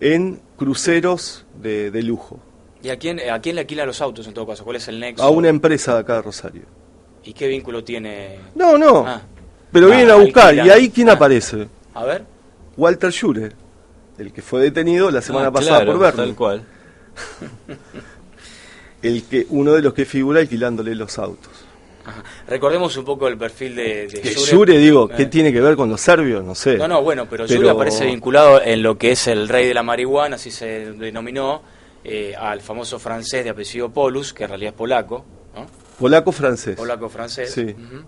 en cruceros de lujo. ¿Y a quién le alquila los autos en todo caso? ¿Cuál es el nexo? A una empresa de acá de Rosario. ¿Y qué vínculo tiene? No. Pero vienen a buscar. alquilan. ¿Y ahí quién aparece? A ver. Walter Schure, el que fue detenido la semana pasada claro, por Bernie. tal cual. Uno de los que figura alquilándole los autos. Ajá. Recordemos un poco el perfil de Que Jure. Jure, digo, ¿qué tiene que ver con los serbios? No sé. No, bueno, pero Jure aparece vinculado en lo que es el rey de la marihuana, así se denominó, al famoso francés de apellido Polus, que en realidad es polaco, ¿no? Polaco-francés. Polaco-francés. Sí. Uh-huh.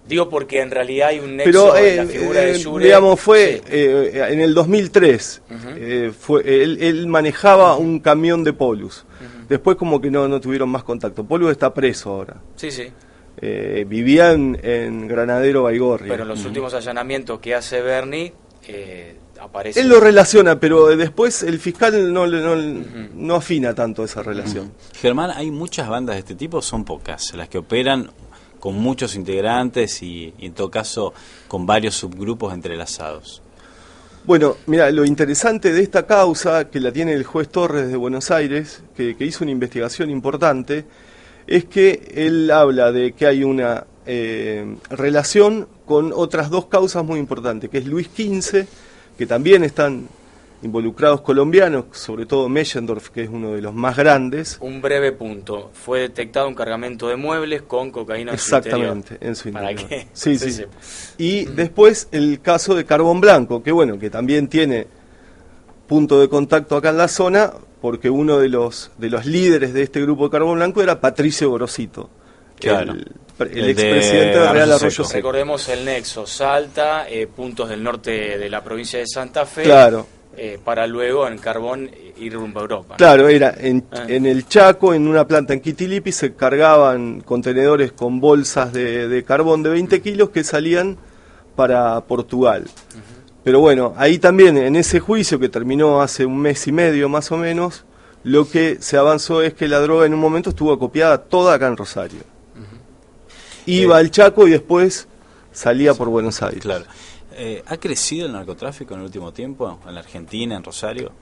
Digo porque en realidad hay un nexo en la figura de Jure. Digamos, fue Sí. en el 2003, él manejaba un camión de Polus. Después como que no tuvieron más contacto. Polus está preso ahora. Sí. Vivía en Granadero Baigorria. Pero en los últimos allanamientos que hace Bernie, aparece... Él lo relaciona, pero después el fiscal no afina tanto esa relación. Germán, ¿hay muchas bandas de este tipo? Son pocas las que operan con muchos integrantes y en todo caso con varios subgrupos entrelazados. Bueno, mira, lo interesante de esta causa, que la tiene el juez Torres de Buenos Aires, que hizo una investigación importante, es que él habla de que hay una relación con otras dos causas muy importantes, que es Luis XV, que también están involucrados colombianos, sobre todo Meyendorf, que es uno de los más grandes. Un breve punto. Fue detectado un cargamento de muebles con cocaína en su interior. Exactamente, en su interior. ¿Para qué? Sí. Y después el caso de Carbón Blanco, que bueno, que también tiene punto de contacto acá en la zona, porque uno de los líderes de este grupo de Carbón Blanco era Patricio Gorosito, claro, el expresidente de Real Arroyo Seco. Recordemos el nexo, Salta, puntos del norte de la provincia de Santa Fe. Claro. Para luego en carbón ir rumbo a Europa. Claro, era en el Chaco, en una planta en Quitilipi, se cargaban contenedores con bolsas de carbón de 20 kilos que salían para Portugal. Pero bueno, ahí también en ese juicio que terminó hace un mes y medio más o menos, lo que se avanzó es que la droga en un momento estuvo acopiada toda acá en Rosario. Iba al Chaco y después salía por Buenos Aires. Claro. ¿Ha crecido el narcotráfico en el último tiempo en la Argentina, en Rosario?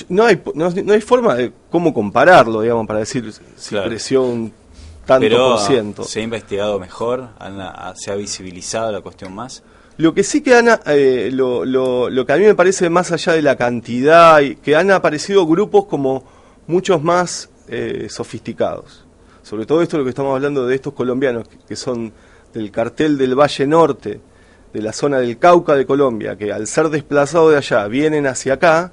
No hay forma de cómo compararlo, digamos, para decir si creció un tanto por ciento. ¿Se ha investigado mejor? ¿Se ha visibilizado la cuestión más? Lo que sí que lo que a mí me parece más allá de la cantidad, que han aparecido grupos como muchos más sofisticados. Sobre todo esto lo que estamos hablando de estos colombianos que son del cartel del Valle Norte, de la zona del Cauca de Colombia, que al ser desplazados de allá vienen hacia acá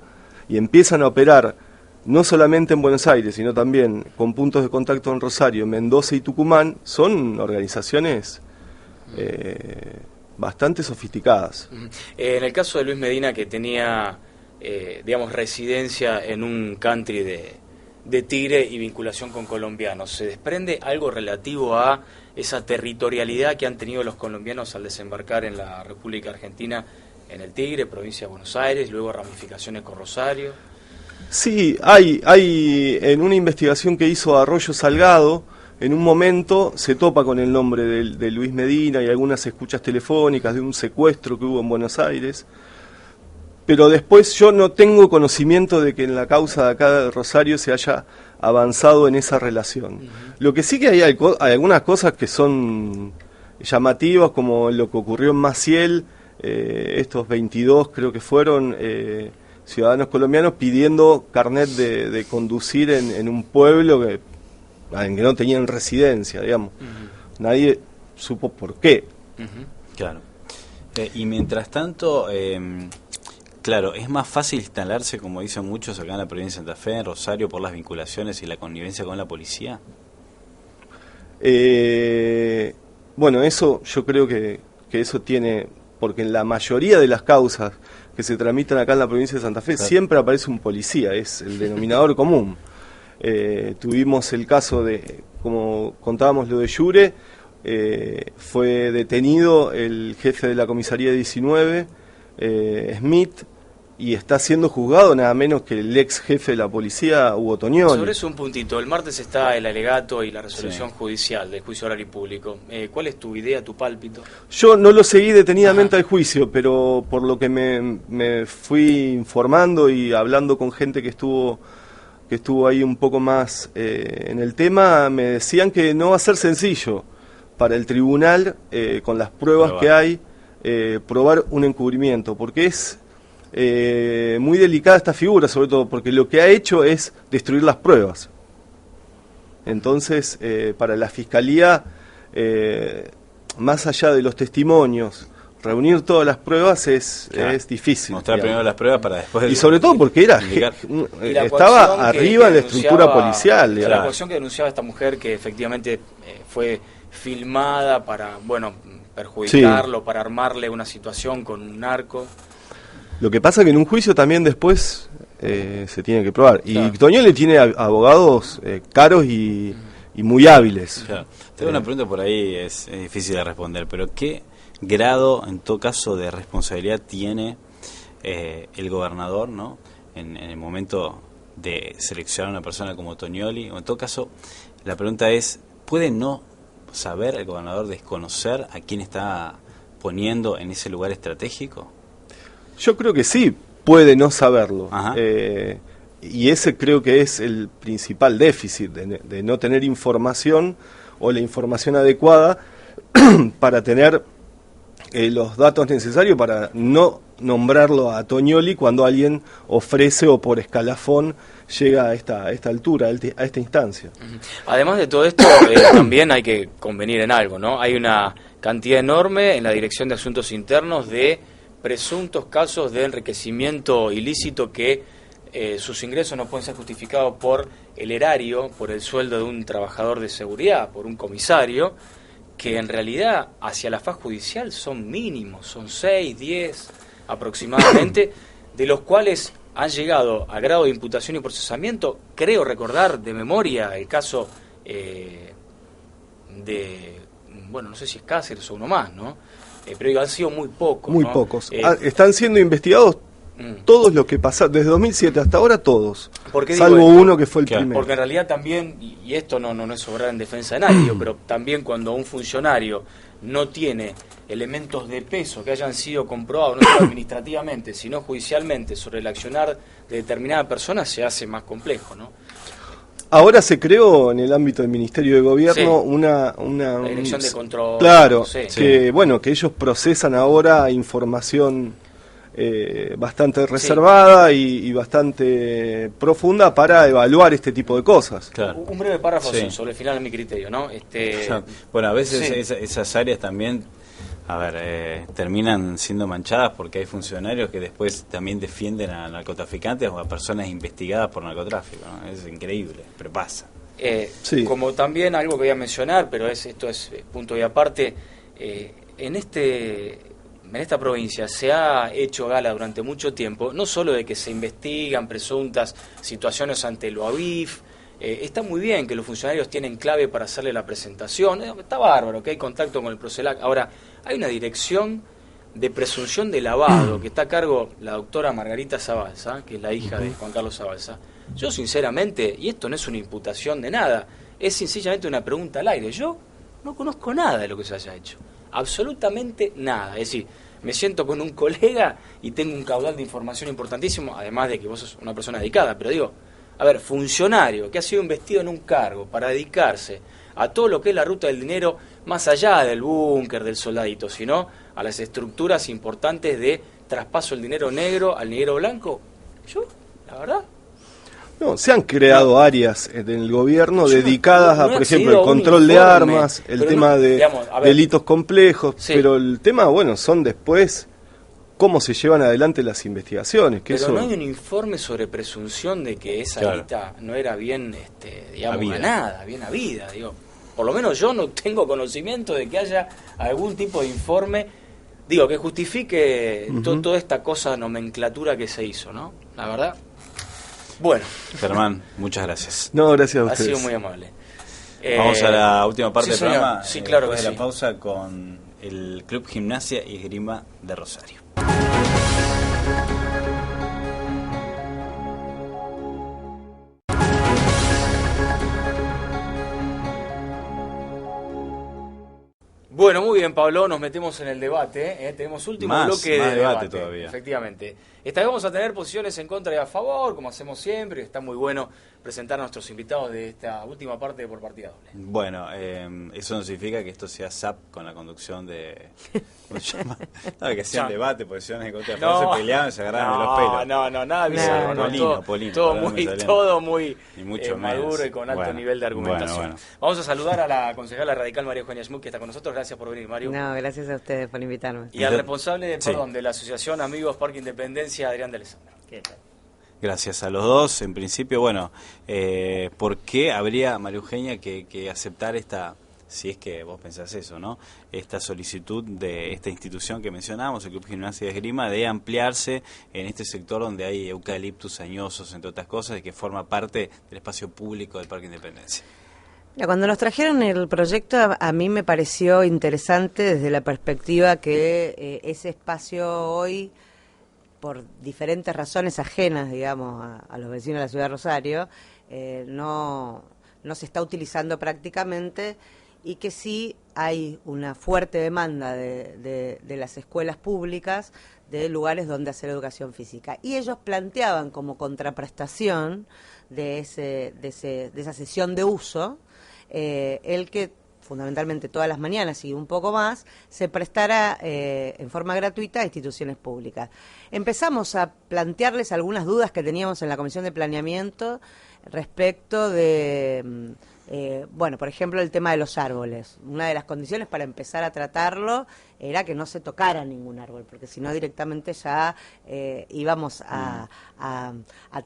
y empiezan a operar no solamente en Buenos Aires, sino también con puntos de contacto en Rosario, Mendoza y Tucumán, son organizaciones bastante sofisticadas. En el caso de Luis Medina, que tenía, digamos, residencia en un country de Tigre y vinculación con colombianos, ¿se desprende algo relativo a esa territorialidad que han tenido los colombianos al desembarcar en la República Argentina, en el Tigre, provincia de Buenos Aires, luego ramificaciones con Rosario? Sí, hay en una investigación que hizo Arroyo Salgado, en un momento se topa con el nombre de Luis Medina y algunas escuchas telefónicas de un secuestro que hubo en Buenos Aires, pero después yo no tengo conocimiento de que en la causa de acá de Rosario se haya avanzado en esa relación. Lo que sí que hay algunas cosas que son llamativas, como lo que ocurrió en Maciel, estos 22 creo que fueron ciudadanos colombianos pidiendo carnet de conducir en un pueblo en que no tenían residencia, digamos. Nadie supo por qué. Claro. Y mientras tanto, claro, es más fácil instalarse, como dicen muchos acá en la provincia de Santa Fe, en Rosario, por las vinculaciones y la connivencia con la policía. Bueno, eso yo creo que eso tiene, porque en la mayoría de las causas que se tramitan acá en la provincia de Santa Fe, siempre aparece un policía, es el denominador común. Tuvimos el caso de, como contábamos lo de Jure, fue detenido el jefe de la comisaría 19, Smith, y está siendo juzgado nada menos que el ex jefe de la policía, Hugo Tognoli. Sobre eso un puntito, el martes está el alegato y la resolución judicial del juicio oral y público. ¿Cuál es tu idea, tu pálpito? Yo no lo seguí detenidamente al juicio, pero por lo que me fui informando y hablando con gente que estuvo ahí un poco más en el tema, me decían que no va a ser sencillo para el tribunal, con las pruebas que hay, probar un encubrimiento, porque es muy delicada esta figura, sobre todo porque lo que ha hecho es destruir las pruebas. Entonces, para la Fiscalía, más allá de los testimonios, reunir todas las pruebas es difícil. Mostrar primero las pruebas para después... Y sobre todo porque estaba arriba en la estructura policial. La coacción que denunciaba esta mujer, que efectivamente fue filmada para, perjudicarlo, para armarle una situación con un narco. Lo que pasa es que en un juicio también después se tiene que probar. Claro. Y Toñoli tiene abogados caros y muy hábiles. Claro. Tengo una pregunta por ahí, es difícil de responder, pero ¿qué grado, en todo caso, de responsabilidad tiene el gobernador, ¿no? En el momento de seleccionar a una persona como Toñoli? O en todo caso, la pregunta es, ¿puede no saber el gobernador, desconocer a quién está poniendo en ese lugar estratégico? Yo creo que sí, puede no saberlo. Ajá. Y ese creo que es el principal déficit, de no tener información o la información adecuada para tener los datos necesarios para no nombrarlo a Toñoli cuando alguien ofrece o por escalafón llega a esta altura, a esta instancia. Además de todo esto, también hay que convenir en algo, ¿no? Hay una cantidad enorme en la Dirección de Asuntos Internos de presuntos casos de enriquecimiento ilícito que sus ingresos no pueden ser justificados por el erario, por el sueldo de un trabajador de seguridad, por un comisario, que en realidad hacia la faz judicial son mínimos, son 6, 10 aproximadamente, de los cuales han llegado a grado de imputación y procesamiento. Creo recordar de memoria el caso no sé si es Cáceres o uno más, ¿no? Pero han sido muy pocos. Muy ¿no? pocos. Están siendo investigados todos los que pasaron, desde 2007 hasta ahora todos, salvo uno que fue el primero. Porque en realidad también, y esto no es obrar en defensa de nadie, pero también cuando un funcionario no tiene elementos de peso que hayan sido comprobados no solo administrativamente, sino judicialmente sobre el accionar de determinada persona, se hace más complejo, ¿no? Ahora se creó en el ámbito del Ministerio de Gobierno la Dirección de Control. Claro, Sí. que ellos procesan ahora información bastante reservada y bastante profunda para evaluar este tipo de cosas. Claro. Un breve párrafo sobre el final de mi criterio, ¿no? Bueno, a veces esas áreas también, terminan siendo manchadas porque hay funcionarios que después también defienden a narcotraficantes o a personas investigadas por narcotráfico, ¿no? Es increíble, pero pasa. Como también algo que voy a mencionar, pero esto es punto y aparte, en esta provincia se ha hecho gala durante mucho tiempo, no solo de que se investigan presuntas situaciones ante el OABIF, está muy bien que los funcionarios tienen clave para hacerle la presentación, está bárbaro que hay contacto con el Procelac. Ahora, hay una dirección de presunción de lavado que está a cargo la doctora Margarita Zabalza, que es la hija de Juan Carlos Zabalza. Yo sinceramente, y esto no es una imputación de nada, es sencillamente una pregunta al aire, yo no conozco nada de lo que se haya hecho, absolutamente nada. Es decir, me siento con un colega y tengo un caudal de información importantísimo, además de que vos sos una persona dedicada, pero digo, funcionario que ha sido investido en un cargo para dedicarse a todo lo que es la ruta del dinero, más allá del búnker, del soldadito, sino a las estructuras importantes de traspaso del dinero negro al dinero blanco. Yo, la verdad... No, se han creado áreas en el gobierno dedicadas a, por ejemplo, el control de armas, el tema de delitos complejos, pero el tema, son después cómo se llevan adelante las investigaciones. Pero no hay un informe sobre presunción de que esa lista no era bien, ganada, bien habida, digo. Por lo menos yo no tengo conocimiento de que haya algún tipo de informe, que justifique toda esta cosa, nomenclatura que se hizo, ¿no? La verdad... Bueno. Germán, muchas gracias. No, gracias a ustedes. Ha sido muy amable. Vamos a la última parte del programa. Sí, claro que sí. Después de la pausa con el Club Gimnasia y Esgrima de Rosario. Bueno, muy bien, Pablo, nos metemos en el debate. Tenemos último bloque de debate todavía. Efectivamente. Esta vez vamos a tener posiciones en contra y a favor, como hacemos siempre. Está muy bueno presentar a nuestros invitados de esta última parte de Por Partida Doble. Bueno, eso no significa que esto sea SAP con la conducción de... ¿Cómo se llama? No, que sea un debate, posiciones en contra y a favor, se peleaban, se agarraban de los pelos. No, nada bizarro. Polino, todo muy mucho maduro y con alto nivel de argumentación. Vamos a saludar a la concejala radical María Eugenia Schmuck, que está con nosotros. Gracias por venir, Mario. No, gracias a ustedes por invitarme. Y al responsable, de la Asociación Amigos Parque Independencia, Adrián de Alessandro. ¿Qué tal? Gracias a los dos. En principio, bueno, ¿por qué habría, María Eugenia, que aceptar esta, si es que vos pensás eso, ¿no? Esta solicitud de esta institución que mencionamos, el Club Gimnasia y Esgrima, de ampliarse en este sector donde hay eucaliptus añosos, entre otras cosas, y que forma parte del espacio público del Parque Independencia? Cuando nos trajeron el proyecto, a mí me pareció interesante desde la perspectiva que ese espacio hoy, por diferentes razones ajenas, digamos, a los vecinos de la ciudad de Rosario, no se está utilizando prácticamente, y que sí hay una fuerte demanda de las escuelas públicas de lugares donde hacer educación física. Y ellos planteaban como contraprestación de esa sesión de uso, el que fundamentalmente todas las mañanas y un poco más, se prestara en forma gratuita a instituciones públicas. Empezamos a plantearles algunas dudas que teníamos en la Comisión de Planeamiento respecto de, por ejemplo, el tema de los árboles. Una de las condiciones para empezar a tratarlo era que no se tocara ningún árbol, porque si no directamente ya íbamos a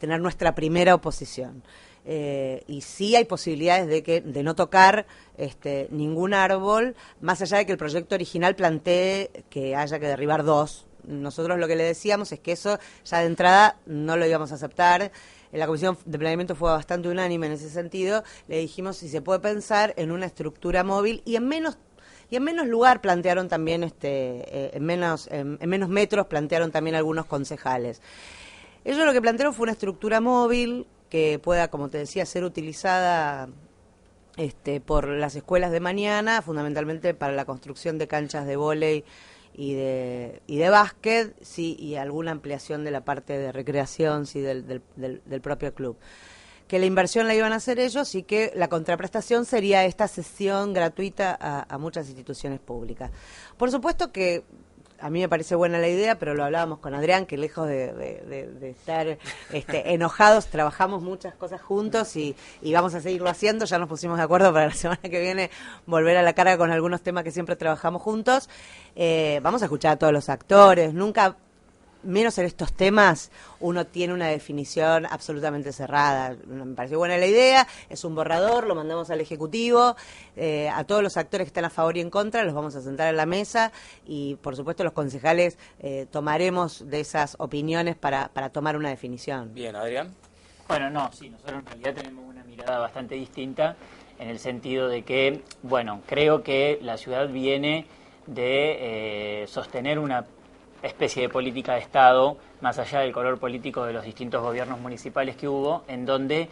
tener nuestra primera oposición. Y sí hay posibilidades de no tocar ningún árbol, más allá de que el proyecto original plantee que haya que derribar 2. Nosotros lo que le decíamos es que eso ya de entrada no lo íbamos a aceptar. En la Comisión de Planeamiento fue bastante unánime en ese sentido. Le dijimos si se puede pensar en una estructura móvil y en menos lugar plantearon también, en menos metros plantearon también algunos concejales. Ellos lo que plantearon fue una estructura móvil que pueda, como te decía, ser utilizada por las escuelas de mañana, fundamentalmente para la construcción de canchas de vóley y de básquet, sí, y alguna ampliación de la parte de recreación, sí, del propio club. Que la inversión la iban a hacer ellos y que la contraprestación sería esta cesión gratuita a muchas instituciones públicas. Por supuesto que a mí me parece buena la idea, pero lo hablábamos con Adrián, que lejos de estar enojados, trabajamos muchas cosas juntos y vamos a seguirlo haciendo. Ya nos pusimos de acuerdo para la semana que viene volver a la carga con algunos temas que siempre trabajamos juntos. Vamos a escuchar a todos los actores. Nunca, menos en estos temas, uno tiene una definición absolutamente cerrada. Me pareció buena la idea, es un borrador, lo mandamos al Ejecutivo, a todos los actores que están a favor y en contra los vamos a sentar en la mesa y por supuesto los concejales tomaremos de esas opiniones para tomar una definición. Bien, Adrián. Bueno, nosotros en realidad tenemos una mirada bastante distinta en el sentido de que, creo que la ciudad viene de sostener una especie de política de Estado, más allá del color político de los distintos gobiernos municipales que hubo, en donde,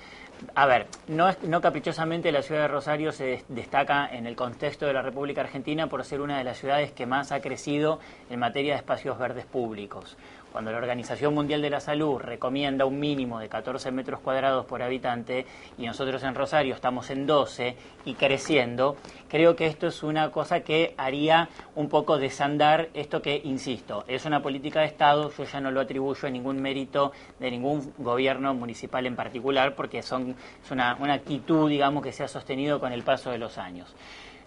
no caprichosamente la ciudad de Rosario se destaca en el contexto de la República Argentina por ser una de las ciudades que más ha crecido en materia de espacios verdes públicos. Cuando la Organización Mundial de la Salud recomienda un mínimo de 14 metros cuadrados por habitante y nosotros en Rosario estamos en 12 y creciendo, creo que esto es una cosa que haría un poco desandar esto que, insisto, es una política de Estado. Yo ya no lo atribuyo a ningún mérito de ningún gobierno municipal en particular, porque es una actitud, digamos, que se ha sostenido con el paso de los años.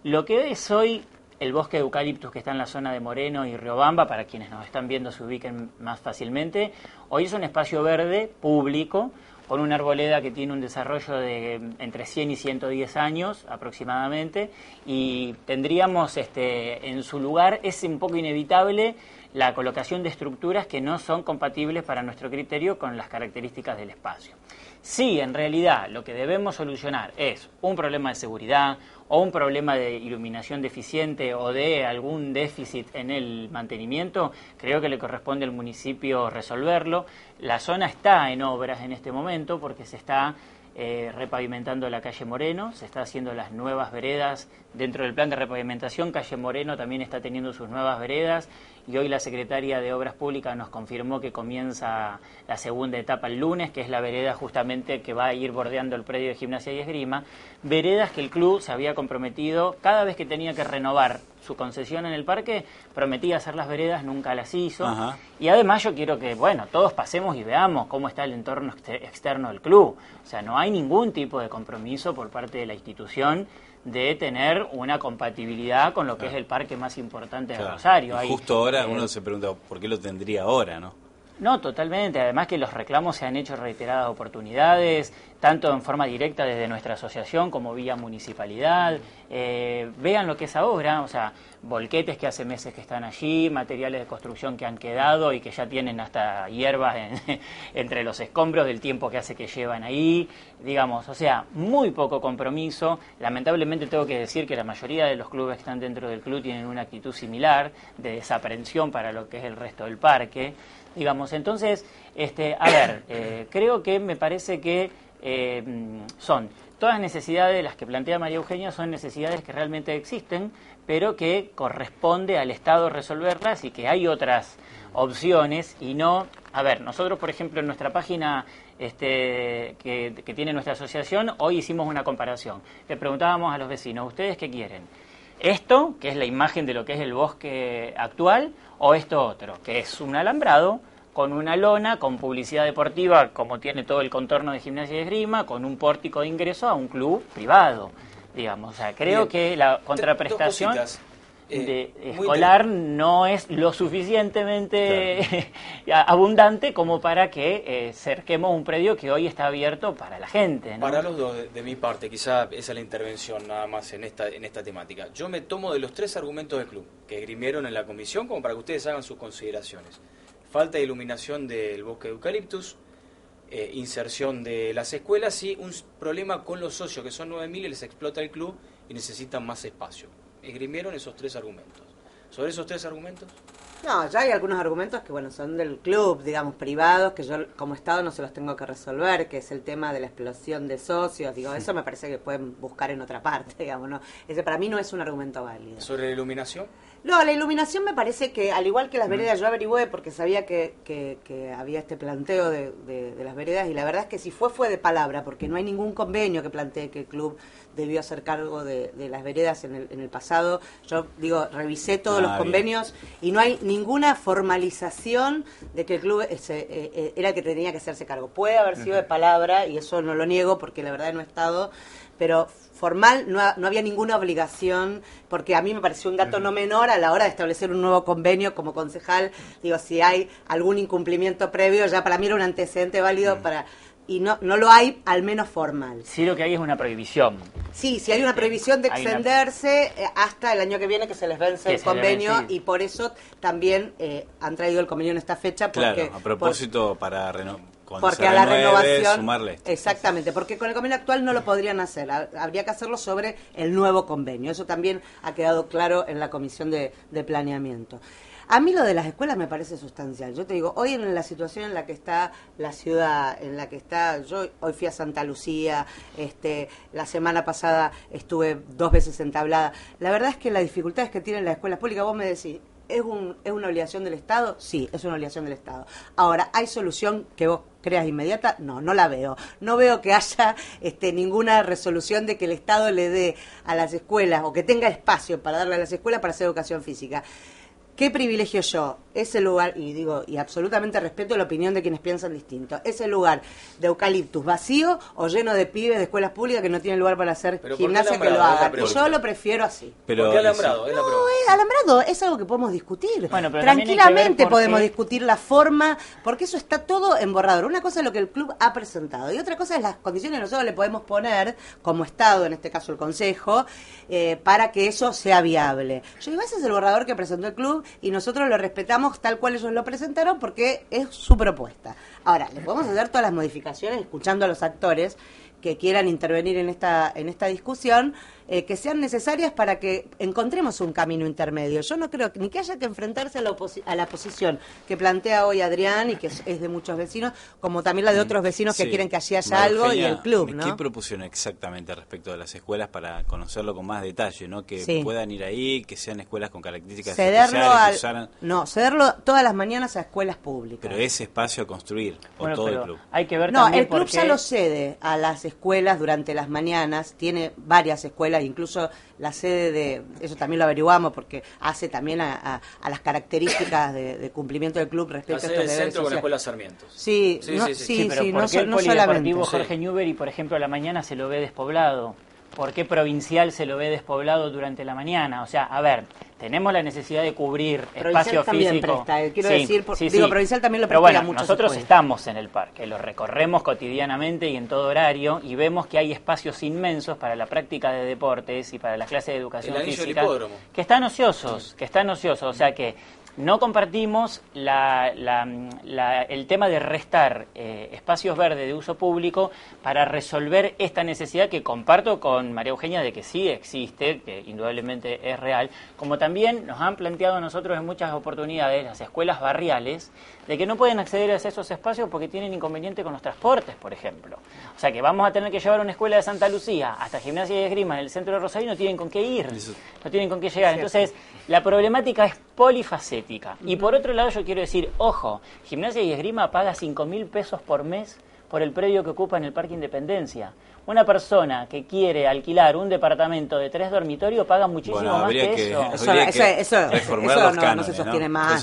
Lo que es hoy el bosque de eucaliptus que está en la zona de Moreno y Riobamba, para quienes nos están viendo se ubiquen más fácilmente, hoy es un espacio verde público con una arboleda que tiene un desarrollo de entre 100 y 110 años aproximadamente, y tendríamos en su lugar, es un poco inevitable la colocación de estructuras que no son compatibles para nuestro criterio con las características del espacio. Si en realidad lo que debemos solucionar es un problema de seguridad o un problema de iluminación deficiente o de algún déficit en el mantenimiento, creo que le corresponde al municipio resolverlo. La zona está en obras en este momento porque se está repavimentando la calle Moreno, se está haciendo las nuevas veredas dentro del plan de repavimentación. Calle Moreno también está teniendo sus nuevas veredas y hoy la secretaria de Obras Públicas nos confirmó que comienza la segunda etapa el lunes, que es la vereda justamente que va a ir bordeando el predio de Gimnasia y Esgrima. Veredas que el club se había comprometido cada vez que tenía que renovar su concesión en el parque, prometía hacer las veredas, nunca las hizo. Ajá. Y además yo quiero que, bueno, todos pasemos y veamos cómo está el entorno externo del club. O sea, no hay ningún tipo de compromiso por parte de la institución de tener una compatibilidad con lo que es el parque más importante de Rosario. Y justo ahora uno se pregunta, ¿por qué lo tendría ahora, no? No, totalmente. Además que los reclamos se han hecho en reiteradas oportunidades, tanto en forma directa desde nuestra asociación como vía municipalidad. Vean lo que es ahora, o sea, volquetes que hace meses que están allí, materiales de construcción que han quedado y que ya tienen hasta hierbas entre los escombros del tiempo que hace que llevan ahí. Digamos, o sea, muy poco compromiso. Lamentablemente tengo que decir que la mayoría de los clubes que están dentro del club tienen una actitud similar de desaprensión para lo que es el resto del parque. Digamos, entonces, a ver, creo que me parece que son todas las necesidades de las que plantea María Eugenia, son necesidades que realmente existen, pero que corresponde al Estado resolverlas y que hay otras opciones y no... A ver, nosotros, por ejemplo, en nuestra página que tiene nuestra asociación, hoy hicimos una comparación. Le preguntábamos a los vecinos, ¿ustedes qué quieren? ¿Esto, que es la imagen de lo que es el bosque actual, o esto otro, que es un alambrado con una lona, con publicidad deportiva, como tiene todo el contorno de Gimnasia y Esgrima, con un pórtico de ingreso a un club privado, digamos? O sea, creo que la contraprestación escolar no es lo suficientemente abundante como para que cerquemos un predio que hoy está abierto para la gente, ¿no? Para los dos, de mi parte, quizá esa es la intervención nada más en esta temática. Yo me tomo de los 3 argumentos del club que esgrimieron en la comisión como para que ustedes hagan sus consideraciones. Falta de iluminación del bosque de eucaliptus, inserción de las escuelas y un problema con los socios, que son 9.000 y les explota el club y necesitan más espacio. Esgrimieron esos 3 argumentos. ¿Sobre esos 3 argumentos? No, ya hay algunos argumentos que, bueno, son del club, digamos, privados, que yo como Estado no se los tengo que resolver, que es el tema de la explosión de socios, digo, eso me parece que pueden buscar en otra parte, digamos, ¿no? Ese para mí no es un argumento válido. ¿Sobre la iluminación? No, la iluminación me parece que, al igual que las veredas, yo averigüé porque sabía que había este planteo de las veredas, y la verdad es que si fue de palabra, porque no hay ningún convenio que plantee que el club debió hacer cargo de las veredas en el pasado. Yo digo, revisé todos los convenios y no hay ninguna formalización de que el club era el que tenía que hacerse cargo. Puede haber sido de palabra, y eso no lo niego porque la verdad no he estado, pero formal no había ninguna obligación, porque a mí me pareció un dato no menor a la hora de establecer un nuevo convenio como concejal. Digo, si hay algún incumplimiento previo, ya para mí era un antecedente válido para... Y no lo hay, al menos formal. Sí, lo que hay es una prohibición. Sí, hay una prohibición de extenderse hasta el año que viene, que se les vence el convenio, y por eso también han traído el convenio en esta fecha. Porque, claro, a propósito, porque a la renovación, sumarle. Exactamente, porque con el convenio actual no lo podrían hacer, habría que hacerlo sobre el nuevo convenio. Eso también ha quedado claro en la comisión de planeamiento. A mí lo de las escuelas me parece sustancial. Yo te digo, hoy en la situación en la que está la ciudad, en la que está... Yo hoy fui a Santa Lucía, la semana pasada estuve 2 veces en Tablada. La verdad es que las dificultades que tienen las escuelas públicas, vos me decís, ¿es una obligación del Estado? Sí, es una obligación del Estado. Ahora, ¿hay solución que vos creas inmediata? No la veo. No veo que haya ninguna resolución de que el Estado le dé a las escuelas, o que tenga espacio para darle a las escuelas para hacer educación física. ¿Qué privilegio yo? Ese lugar, y absolutamente respeto la opinión de quienes piensan distinto, ese lugar de eucaliptus vacío o lleno de pibes de escuelas públicas que no tienen lugar para hacer gimnasia, que lo hagan. Y yo lo prefiero así. Pero, ¿por qué alambrado? Alambrado es algo que podemos discutir. Bueno, pero tranquilamente podemos discutir la forma, porque eso está todo en borrador. Una cosa es lo que el club ha presentado y otra cosa es las condiciones que nosotros le podemos poner como Estado, en este caso el Consejo, para que eso sea viable. Yo digo, ese es el borrador que presentó el club y nosotros lo respetamos tal cual ellos lo presentaron porque es su propuesta. Ahora, le podemos hacer todas las modificaciones escuchando a los actores que quieran intervenir en esta discusión, que sean necesarias para que encontremos un camino intermedio. Yo no creo ni que haya que enfrentarse a la posición que plantea hoy Adrián y que es de muchos vecinos, como también la de otros vecinos que quieren que allí haya María algo Eugenia, y el club, ¿no? ¿qué propusieron exactamente respecto de las escuelas para conocerlo con más detalle, ¿no? Que puedan ir ahí, que sean escuelas con características especiales, cederlo todas las mañanas a escuelas públicas. Pero ese espacio a construir, bueno, o todo el club. Hay que ver no, también el club ya lo cede a las escuelas durante las mañanas, tiene varias escuelas, incluso la sede de, eso también lo averiguamos porque hace también a las características de cumplimiento del club respecto a estos del deberes centro con la sociales. escuela Sarmiento. Sí, pero ¿por qué el polideportivo Jorge Newbery, por ejemplo, a la mañana se lo ve despoblado? ¿Por qué Provincial se lo ve despoblado durante la mañana? O sea, a ver, tenemos la necesidad de cubrir espacio físico. Provincial también lo presta. Pero bueno, a muchas nosotros escuelas. estamos en el parque, lo recorremos cotidianamente y en todo horario y vemos que hay espacios inmensos para la práctica de deportes y para las clases de educación física que están ociosos, o sea que no compartimos el tema de restar espacios verdes de uso público para resolver esta necesidad que comparto con María Eugenia de que sí existe, que indudablemente es real, como también nos han planteado a nosotros en muchas oportunidades las escuelas barriales, de que no pueden acceder a esos espacios porque tienen inconveniente con los transportes, por ejemplo. O sea que vamos a tener que llevar una escuela de Santa Lucía hasta Gimnasia y Esgrima en el centro de Rosario y no tienen con qué ir, no tienen con qué llegar. Entonces, la problemática es polifacética. Y por otro lado yo quiero decir, ojo, Gimnasia y Esgrima paga 5.000 pesos por mes por el predio que ocupa en el Parque Independencia. Una persona que quiere alquilar un departamento de 3 dormitorios paga muchísimo más que eso. Reformular los cánones, no se sostiene más.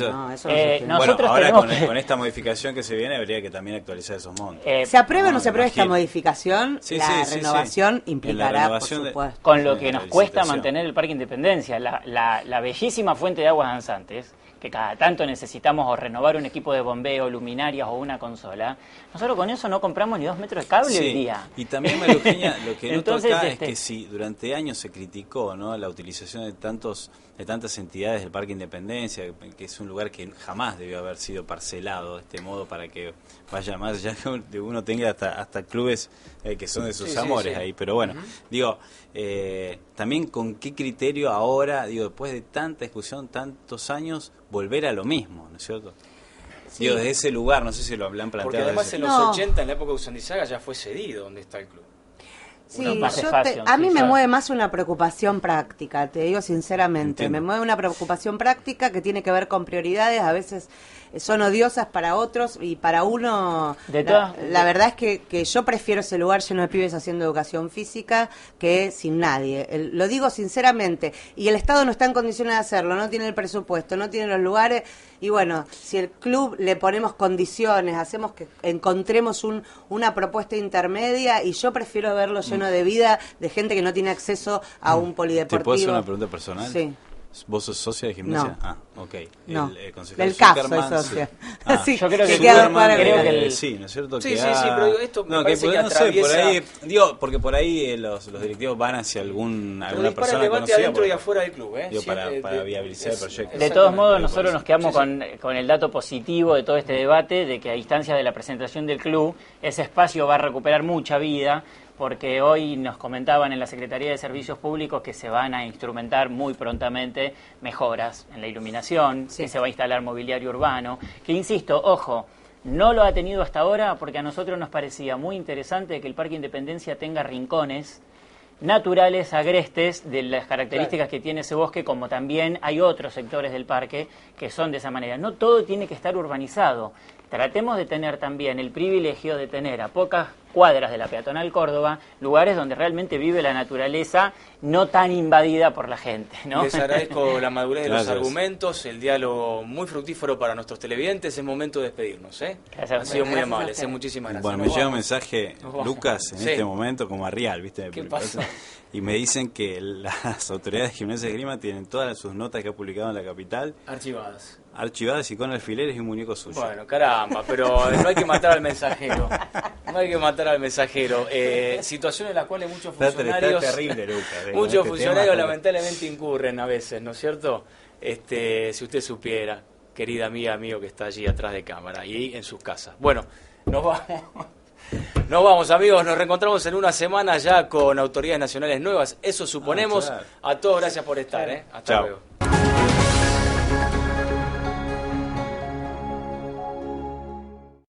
Nosotros ahora con esta modificación que se viene habría que también actualizar esos montos. ¿Se apruebe o no se apruebe esta modificación? La renovación implicará, por supuesto. Con lo que nos cuesta mantener el Parque Independencia, la bellísima fuente de aguas danzantes, que cada tanto necesitamos o renovar un equipo de bombeo, luminarias o una consola, nosotros con eso no compramos ni 2 metros de cable hoy día. Y también, María Eugenia, lo que noto acá es que si durante años se criticó, ¿no?, la utilización de tantas entidades del Parque Independencia, que es un lugar que jamás debió haber sido parcelado de este modo para que vaya más allá de uno tenga hasta clubes que son de sus amores ahí, pero bueno, digo, también con qué criterio ahora, después de tanta discusión, tantos años, volver a lo mismo, ¿no es cierto? Sí. Desde ese lugar, no sé si lo han planteado. Porque además en los 80, en la época de Usandizaga, ya fue cedido donde está el club. Sí, a mí me mueve más una preocupación práctica, te digo sinceramente. Entiendo. Me mueve una preocupación práctica que tiene que ver con prioridades, a veces son odiosas para otros y para uno. La verdad es que yo prefiero ese lugar lleno de pibes haciendo educación física que sin nadie. Lo digo sinceramente. Y el Estado no está en condiciones de hacerlo, no tiene el presupuesto, no tiene los lugares. Y bueno, si el club le ponemos condiciones, hacemos que encontremos una propuesta intermedia, y yo prefiero verlo lleno de vida, de gente que no tiene acceso a un polideportivo. ¿Te puedo hacer una pregunta personal? Sí. ¿Vos sos socia de Gimnasia? No. Ok. No. El concejal del CAF soy socia. Sí. Yo creo que sí, ¿no es cierto? Sí, pero esto me parece que atraviesa... por ahí, porque por ahí los directivos van hacia alguna persona conocida. Adentro y afuera del club, para viabilizar el proyecto. De todos modos, nosotros nos quedamos con el dato positivo de todo este debate, de que a instancia de la presentación del club, ese espacio va a recuperar mucha vida, porque hoy nos comentaban en la Secretaría de Servicios Públicos que se van a instrumentar muy prontamente mejoras en la iluminación, que se va a instalar mobiliario urbano, que insisto, ojo, no lo ha tenido hasta ahora porque a nosotros nos parecía muy interesante que el Parque Independencia tenga rincones naturales, agrestes, de las características que tiene ese bosque, como también hay otros sectores del parque que son de esa manera. No todo tiene que estar urbanizado. Tratemos de tener también el privilegio de tener a pocas cuadras de la peatonal Córdoba lugares donde realmente vive la naturaleza, no tan invadida por la gente, ¿no? Les agradezco la madurez de los argumentos, el diálogo muy fructífero para nuestros televidentes. Es momento de despedirnos, Han sido muy amables, muchísimas gracias. Bueno, me llega un mensaje, Lucas, en este momento como a Rial, ¿viste? ¿Qué pasa? Y me dicen que las autoridades de Gimnasia de Esgrima tienen todas sus notas que ha publicado en la capital archivadas y con alfileres y un muñeco suyo. Bueno, caramba, pero no hay que matar al mensajero. No hay que matar al mensajero. Situación en la cual muchos funcionarios... Está terrible, Lucas. Muchos funcionarios lamentablemente incurren a veces, ¿no es cierto? Si usted supiera, querida amiga, amigo que está allí atrás de cámara y en sus casas. Bueno, nos vamos. Nos vamos, amigos, nos reencontramos en una semana ya con autoridades nacionales nuevas, eso suponemos. Claro. A todos gracias por estar, Hasta Chao. luego.